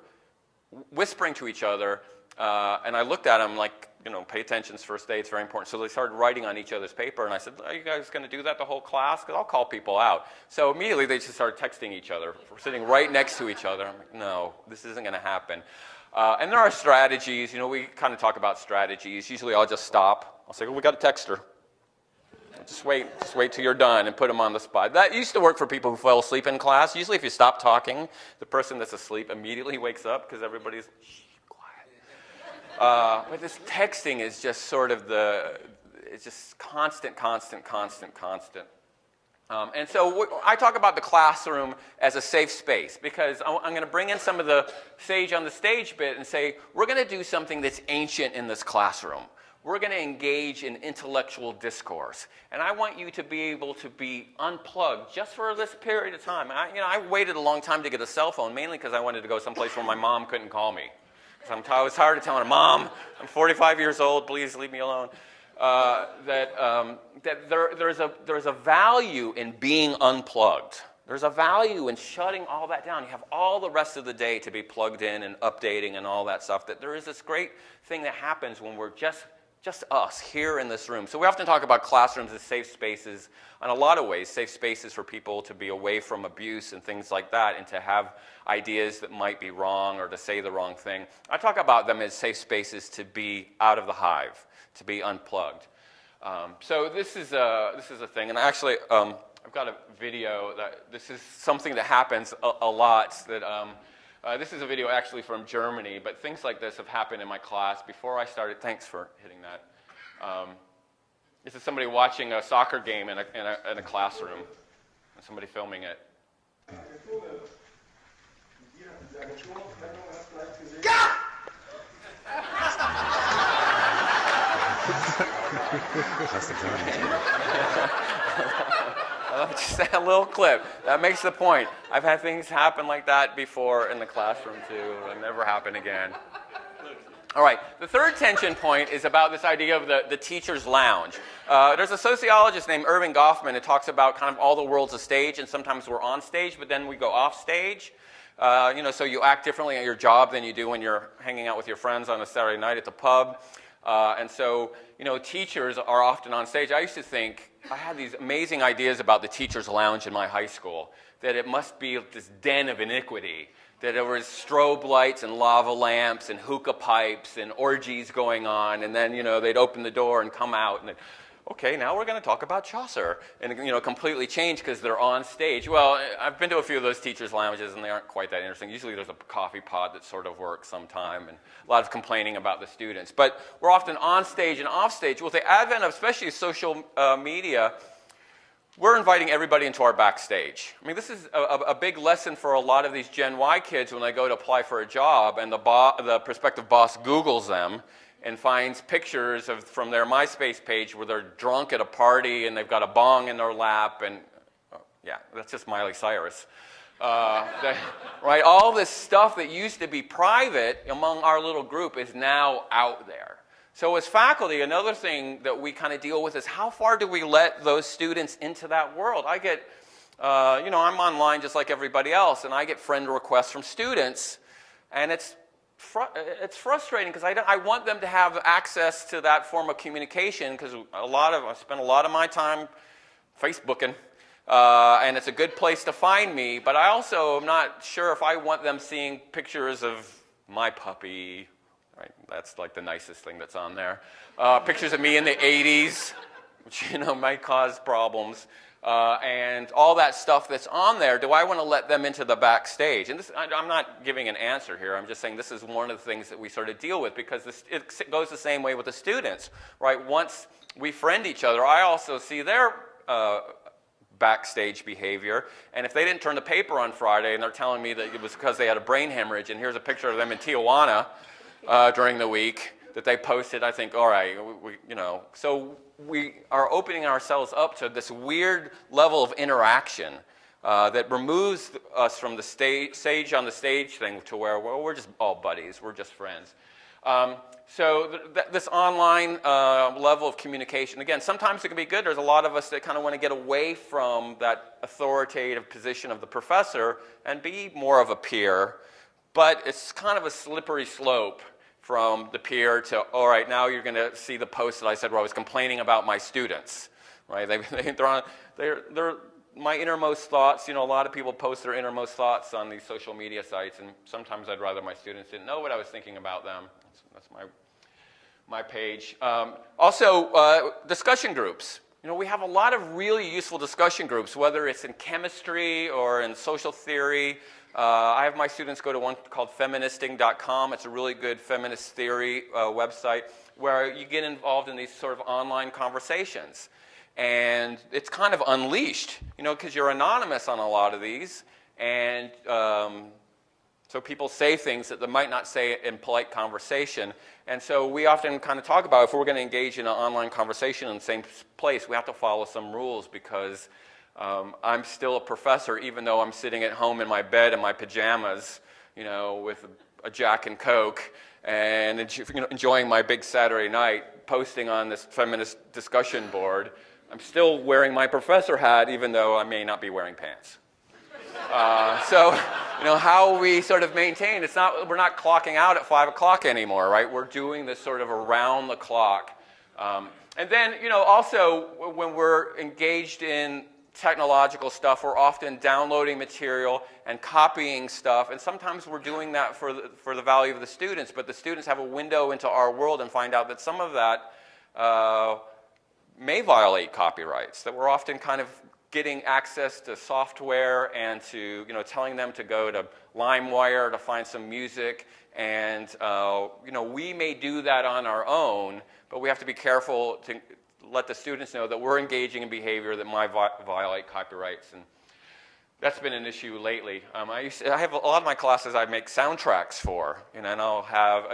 S1: whispering to each other, and I looked at them like, pay attention, it's first day, it's very important. So they started writing on each other's paper, and I said, are you guys going to do that the whole class? Because I'll call people out. So immediately they just started texting each other. We're sitting right next to each other. I'm like, no, this isn't going to happen. And there are strategies. We kind of talk about strategies. Usually I'll just stop. I'll say, well, we got a texter. Just wait till you're done and put them on the spot. That used to work for people who fell asleep in class. Usually if you stop talking, the person that's asleep immediately wakes up because everybody's quiet. But this texting is just sort of it's just constant. And so I talk about the classroom as a safe space because I'm going to bring in some of the sage on the stage bit and say, we're going to do something that's ancient in this classroom. We're going to engage in intellectual discourse. And I want you to be able to be unplugged just for this period of time. I waited a long time to get a cell phone, mainly because I wanted to go someplace where my mom couldn't call me. I was tired of telling her, Mom, I'm 45 years old, please leave me alone. that there's a value in being unplugged. There's a value in shutting all that down. You have all the rest of the day to be plugged in and updating and all that stuff. That there is this great thing that happens when we're just us here in this room. So we often talk about classrooms as safe spaces in a lot of ways, safe spaces for people to be away from abuse and things like that, and to have ideas that might be wrong or to say the wrong thing. I talk about them as safe spaces to be out of the hive, to be unplugged. So this is a thing, and actually I've got a video that this is something that happens a lot. This is a video actually from Germany, but things like this have happened in my class before I started. Thanks for hitting that. This is somebody watching a soccer game in a classroom, and somebody filming it.
S2: That's the time.
S1: Just a little clip. That makes the point. I've had things happen like that before in the classroom too. It'll never happen again. All right. The third tension point is about this idea of the teacher's lounge. There's a sociologist named Irving Goffman who talks about kind of all the worlds of stage, and sometimes we're on stage, but then we go off stage. So you act differently at your job than you do when you're hanging out with your friends on a Saturday night at the pub. And so, teachers are often on stage. I used to think, I had these amazing ideas about the teacher's lounge in my high school, that it must be this den of iniquity, that there was strobe lights and lava lamps and hookah pipes and orgies going on, and then, they'd open the door and come out, and okay, now we're going to talk about Chaucer, and completely change because they're on stage. Well, I've been to a few of those teachers' lounges, and they aren't quite that interesting. Usually there's a coffee pod that sort of works sometime, and a lot of complaining about the students. But we're often on stage and off stage. With the advent of especially social media, we're inviting everybody into our backstage. I mean, this is a big lesson for a lot of these Gen Y kids when they go to apply for a job, and the prospective boss Googles them and finds pictures from their MySpace page where they're drunk at a party and they've got a bong in their lap, and yeah, that's just Miley Cyrus. Right? All this stuff that used to be private among our little group is now out there. So as faculty, another thing that we kind of deal with is how far do we let those students into that world? I get, I'm online just like everybody else, and I get friend requests from students, and it's frustrating because I want them to have access to that form of communication, because I spend a lot of my time Facebooking, and it's a good place to find me, but I also am not sure if I want them seeing pictures of my puppy. Right? That's like the nicest thing that's on there. Pictures of me in the 80s, which might cause problems. And all that stuff that's on there, do I want to let them into the backstage? And I'm not giving an answer here. I'm just saying this is one of the things that we sort of deal with, because it goes the same way with the students, right? Once we friend each other, I also see their backstage behavior. And if they didn't turn the paper on Friday and they're telling me that it was because they had a brain hemorrhage, and here's a picture of them in Tijuana during the week that they posted, I think, all right, so we are opening ourselves up to this weird level of interaction that removes us from the sage on the stage thing to where, well, we're just all buddies, we're just friends. So this online level of communication, again, sometimes it can be good. There's a lot of us that kind of want to get away from that authoritative position of the professor and be more of a peer, but it's kind of a slippery slope from the peer to, all right, now you're going to see the post that I said where I was complaining about my students, right? They're my innermost thoughts. A lot of people post their innermost thoughts on these social media sites, and sometimes I'd rather my students didn't know what I was thinking about them. That's my page. Also, discussion groups. We have a lot of really useful discussion groups, whether it's in chemistry or in social theory. I have my students go to one called feministing.com. It's a really good feminist theory website where you get involved in these sort of online conversations. And it's kind of unleashed, because you're anonymous on a lot of these. And so people say things that they might not say in polite conversation. And so we often kind of talk about, if we're going to engage in an online conversation in the same place, we have to follow some rules, because I'm still a professor, even though I'm sitting at home in my bed in my pajamas, with a Jack and Coke and enjoying my big Saturday night, posting on this feminist discussion board, I'm still wearing my professor hat, even though I may not be wearing pants. So, how we sort of maintain, we're not clocking out at 5 o'clock anymore, right? We're doing this sort of around the clock. And then, also when we're engaged in technological stuff, we're often downloading material and copying stuff, and sometimes we're doing that for the value of the students, but the students have a window into our world and find out that some of that may violate copyrights, that we're often kind of getting access to software and to, telling them to go to LimeWire to find some music, and, we may do that on our own, but we have to be careful to let the students know that we're engaging in behavior that might violate copyrights, and that's been an issue lately. I have a lot of my classes I make soundtracks for, and I'll have,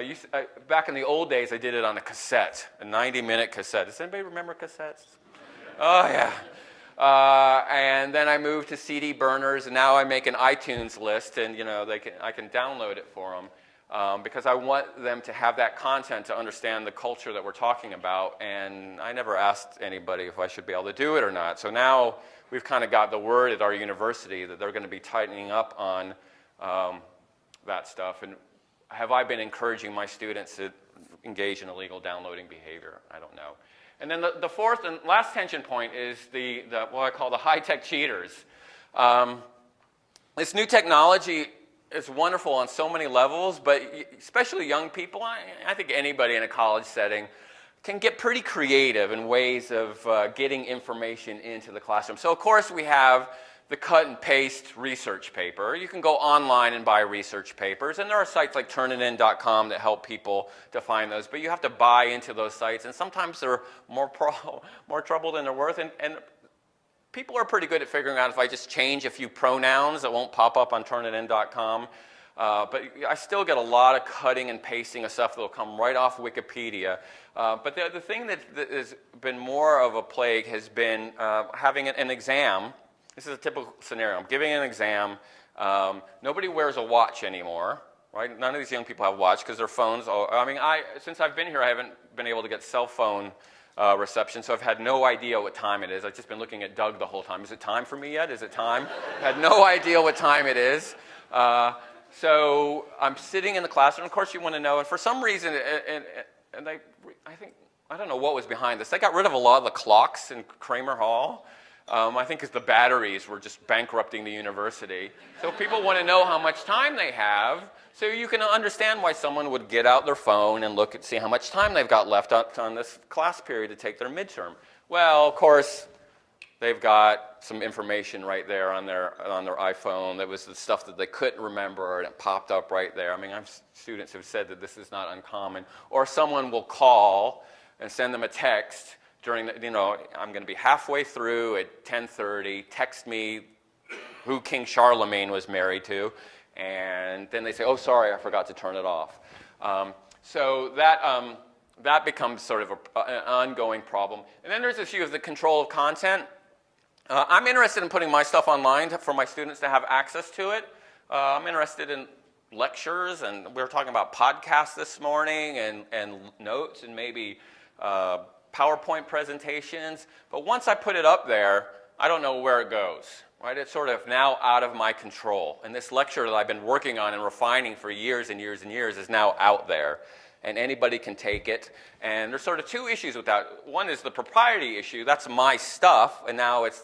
S1: back in the old days I did it on a cassette, a 90-minute cassette. Does anybody remember cassettes? Oh yeah. And then I moved to CD burners, and now I make an iTunes list, and I can download it for them. Because I want them to have that content to understand the culture that we're talking about, and I never asked anybody if I should be able to do it or not. So now we've kind of got the word at our university that they're going to be tightening up on that stuff. And have I been encouraging my students to engage in illegal downloading behavior? I don't know. And then the fourth and last tension point is what I call the high-tech cheaters. This new technology is wonderful on so many levels, but especially young people, I think anybody in a college setting can get pretty creative in ways of getting information into the classroom. So of course we have the cut and paste research paper. You can go online and buy research papers, and there are sites like turnitin.com that help people to find those, but you have to buy into those sites, and sometimes they're more trouble than they're worth, and people are pretty good at figuring out if I just change a few pronouns, it won't pop up on turnitin.com. But I still get a lot of cutting and pasting of stuff that will come right off Wikipedia. But the thing that has been more of a plague has been having an exam. This is a typical scenario. I'm giving an exam. Nobody wears a watch anymore, right? None of these young people have a watch because their phones. Since I've been here, I haven't been able to get cell phone reception, so I've had no idea what time it is. I've just been looking at Doug the whole time. Is it time for me yet? Is it time? Had no idea what time it is. So I'm sitting in the classroom. Of course, you want to know. And for some reason, I don't know what was behind this. They got rid of a lot of the clocks in Kramer Hall. I think because the batteries were just bankrupting the university. So people want to know how much time they have. So you can understand why someone would get out their phone and look and see how much time they've got left on this class period to take their midterm. Well, of course, they've got some information right there on their iPhone. That was the stuff that they couldn't remember, and it popped up right there. I mean, students have said that this is not uncommon. Or someone will call and send them a text during I'm going to be halfway through at 10:30. Text me who King Charlemagne was married to. And then they say, oh, sorry, I forgot to turn it off. So that becomes sort of an ongoing problem. And then there's this issue of the control of content. I'm interested in putting my stuff online for my students to have access to it. I'm interested in lectures, and we were talking about podcasts this morning, and notes, and maybe PowerPoint presentations. But once I put it up there, I don't know where it goes. Right? It's sort of now out of my control. And this lecture that I've been working on and refining for years and years and years is now out there. And anybody can take it. And there's sort of two issues with that. One is the propriety issue. That's my stuff, and now it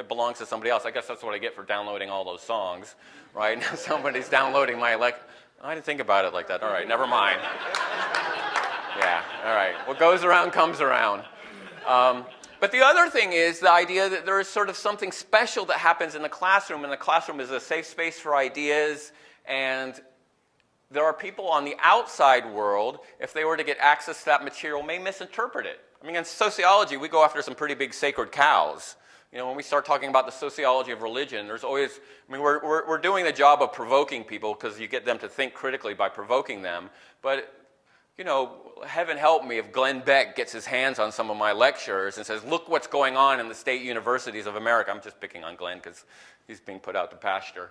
S1: belongs to somebody else. I guess that's what I get for downloading all those songs. Right? Now somebody's downloading my I didn't think about it like that. All right, never mind. Yeah, all right. What goes around comes around. But the other thing is the idea that there is sort of something special that happens in the classroom, and the classroom is a safe space for ideas, and there are people on the outside world, if they were to get access to that material, may misinterpret it. I mean, in sociology, we go after some pretty big sacred cows. When we start talking about the sociology of religion, there's always, we're doing the job of provoking people because you get them to think critically by provoking them, but heaven help me if Glenn Beck gets his hands on some of my lectures and says, look what's going on in the state universities of America. I'm just picking on Glenn because he's being put out to pasture.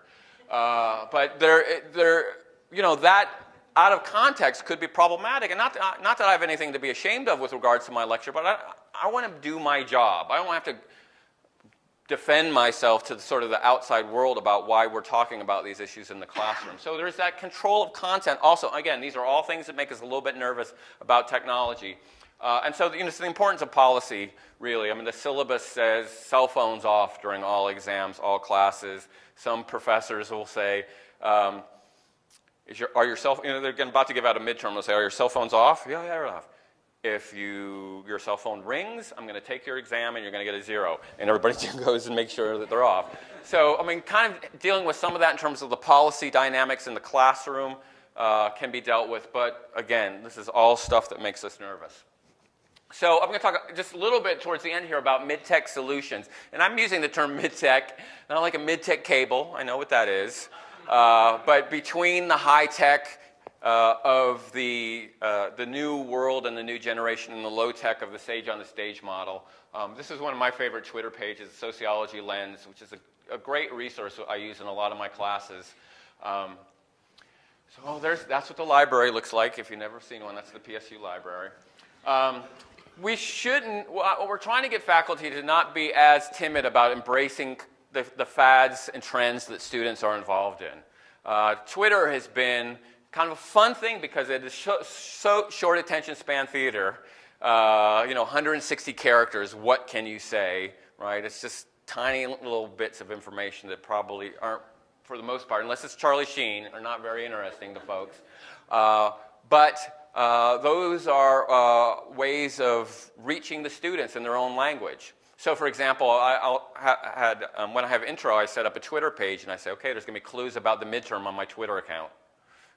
S1: But that out of context could be problematic. And not that I have anything to be ashamed of with regards to my lecture, but I want to do my job. I don't have to defend myself to sort of the outside world about why we're talking about these issues in the classroom. So there's that control of content. Also, again, these are all things that make us a little bit nervous about technology. And so, it's the importance of policy, really. I mean, the syllabus says cell phones off during all exams, all classes. Some professors will say, are your cell, they're about to give out a midterm. They'll say, are your cell phones off? Yeah, they're off. If your cell phone rings, I'm going to take your exam and you're going to get a 0. And everybody goes and makes sure that they're off. So, I mean, kind of dealing with some of that in terms of the policy dynamics in the classroom can be dealt with. But again, this is all stuff that makes us nervous. So I'm going to talk just a little bit towards the end here about mid-tech solutions. And I'm using the term mid-tech, not like a mid-tech cable. I know what that is. But between the high-tech of the new world and the new generation and the low-tech of the sage on the stage model. This is one of my favorite Twitter pages, Sociology Lens, which is a great resource I use in a lot of my classes. That's what the library looks like. If you've never seen one, that's the PSU library. We're trying to get faculty to not be as timid about embracing the fads and trends that students are involved in. Twitter has been kind of a fun thing because it is so short attention span theater. 160 characters, what can you say, right? It's just tiny little bits of information that probably aren't, for the most part, unless it's Charlie Sheen, are not very interesting to folks. But those are ways of reaching the students in their own language. So, for example, when I have intro, I set up a Twitter page, and I say, okay, there's going to be clues about the midterm on my Twitter account.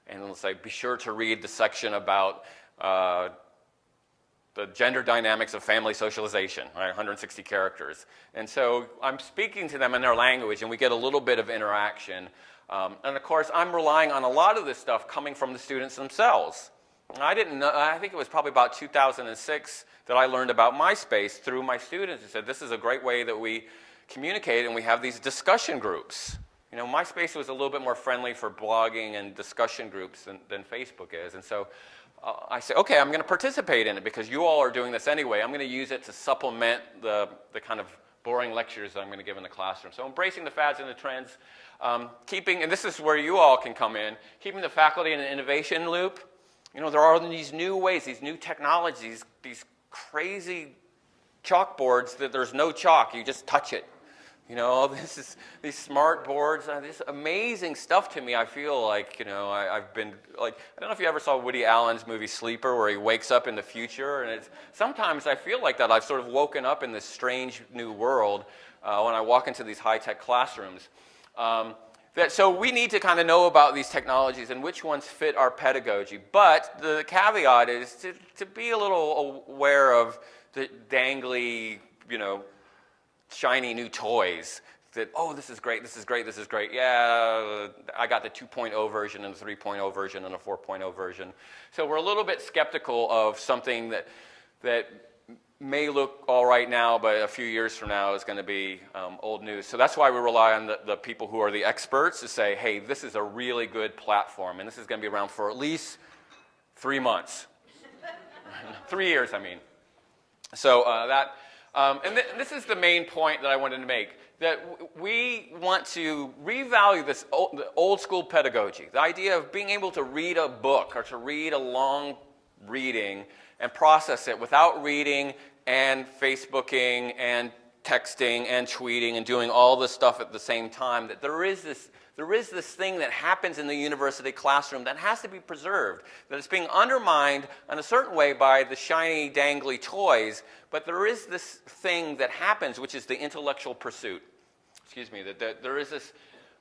S1: And it'll say, be sure to read the section about the gender dynamics of family socialization, right? 160 characters. And so I'm speaking to them in their language, and we get a little bit of interaction. And of course, I'm relying on a lot of this stuff coming from the students themselves. I didn't know, I think it was probably about 2006 that I learned about MySpace through my students. They said, this is a great way that we communicate, and we have these discussion groups. MySpace was a little bit more friendly for blogging and discussion groups than Facebook is. And so I said, okay, I'm going to participate in it because you all are doing this anyway. I'm going to use it to supplement the kind of boring lectures that I'm going to give in the classroom. So embracing the fads and the trends, and this is where you all can come in, keeping the faculty in an innovation loop. There are these new ways, these new technologies, these crazy chalkboards that there's no chalk, you just touch it. These smart boards, this amazing stuff to me. I feel like, I've been, like, I don't know if you ever saw Woody Allen's movie Sleeper, where he wakes up in the future, and sometimes I feel like that. I've sort of woken up in this strange new world when I walk into these high-tech classrooms. So we need to kind of know about these technologies and which ones fit our pedagogy. But the caveat is to be a little aware of the dangly, shiny new toys that, oh, this is great, this is great, this is great. Yeah, I got the 2.0 version and the 3.0 version and a 4.0 version. So we're a little bit skeptical of something that may look all right now, but a few years from now is going to be old news. So that's why we rely on the people who are the experts to say, hey, this is a really good platform, and this is going to be around for at least 3 months. 3 years, I mean. So this is the main point that I wanted to make, that we want to revalue this old school pedagogy, the idea of being able to read a book or to read a long reading and process it without reading and Facebooking and texting and tweeting and doing all this stuff at the same time, that there is this thing that happens in the university classroom that has to be preserved, that it's being undermined in a certain way by the shiny, dangly toys, but there is this thing that happens, which is the intellectual pursuit. Excuse me, that there is this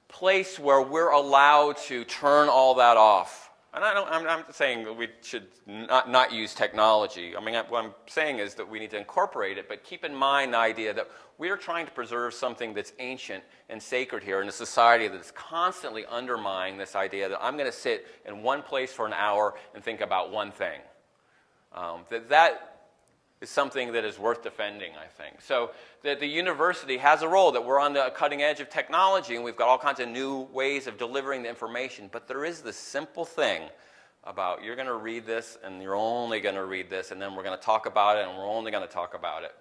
S1: place where we're allowed to turn all that off. And I'm not saying that we should not use technology. I mean, what I'm saying is that we need to incorporate it, but keep in mind the idea that we are trying to preserve something that's ancient and sacred here in a society that's constantly undermining this idea that I'm going to sit in one place for an hour and think about one thing. That is something that is worth defending, I think. So that the university has a role, that we're on the cutting edge of technology and we've got all kinds of new ways of delivering the information, but there is this simple thing about you're going to read this and you're only going to read this, and then we're going to talk about it and we're only going to talk about it.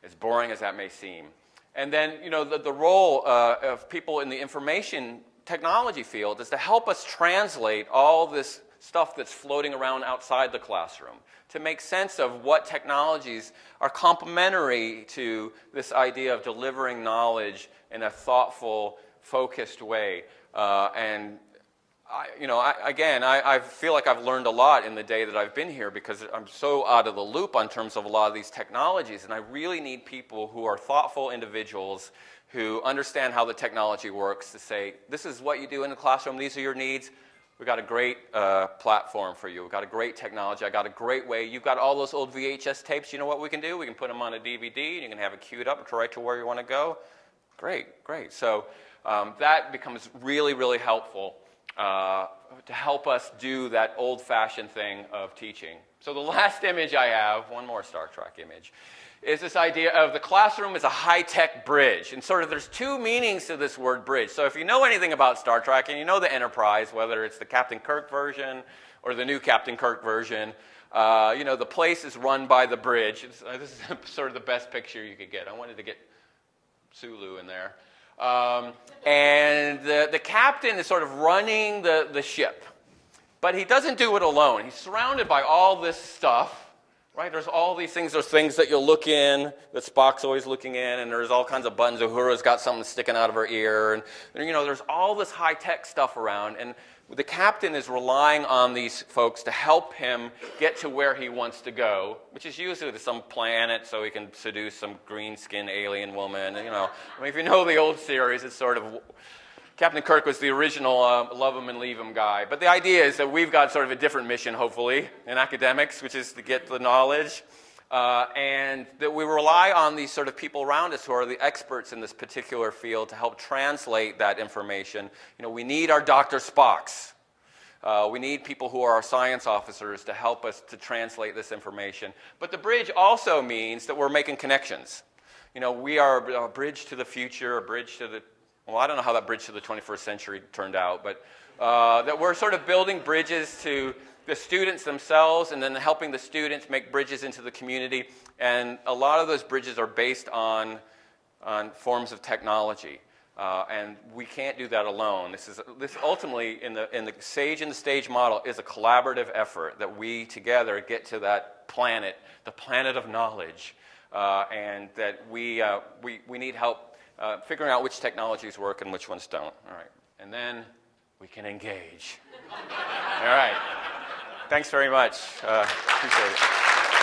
S1: As boring as that may seem. And then, you know, the role of people in the information technology field is to help us translate all this stuff that's floating around outside the classroom, to make sense of what technologies are complementary to this idea of delivering knowledge in a thoughtful, focused way. I feel like I've learned a lot in the day that I've been here because I'm so out of the loop in terms of a lot of these technologies, and I really need people who are thoughtful individuals who understand how the technology works to say, this is what you do in the classroom, these are your needs. We've got a great platform for you. We've got a great technology. I got a great way. You've got all those old VHS tapes. You know what we can do? We can put them on a DVD. You can have it queued up right to where you want to go. Great, great. So that becomes really, really helpful to help us do that old-fashioned thing of teaching. So the last image I have, one more Star Trek image, is this idea of the classroom as a high-tech bridge. And sort of there's two meanings to this word bridge. So if you know anything about Star Trek and you know the Enterprise, whether it's the Captain Kirk version or the new Captain Kirk version, you know, the place is run by the bridge. This is sort of the best picture you could get. I wanted to get Sulu in there. And the captain is sort of running the ship. But he doesn't do it alone. He's surrounded by all this stuff. Right, there's all these things. There's things that you'll look in, that Spock's always looking in, and there's all kinds of buttons. Uhura's got something sticking out of her ear, and you know, there's all this high-tech stuff around, and the captain is relying on these folks to help him get to where he wants to go, which is usually to some planet so he can seduce some green-skinned alien woman. You know, I mean, if you know the old series, it's sort of Captain Kirk was the original love him and leave him guy. But the idea is that we've got sort of a different mission, hopefully, in academics, which is to get the knowledge. And that we rely on these sort of people around us who are the experts in this particular field to help translate that information. You know, we need our Dr. Spocks. We need people who are our science officers to help us to translate this information. But the bridge also means that we're making connections. You know, we are a bridge to the future, a bridge to the... Well, I don't know how that bridge to the 21st century turned out, but that we're sort of building bridges to the students themselves and then helping the students make bridges into the community. And a lot of those bridges are based on forms of technology. And we can't do that alone. This ultimately, in the Sage and the Stage model, is a collaborative effort that we together get to that planet, the planet of knowledge, and that we need help figuring out which technologies work and which ones don't. All right. And then we can engage. All right. Thanks very much. Appreciate it.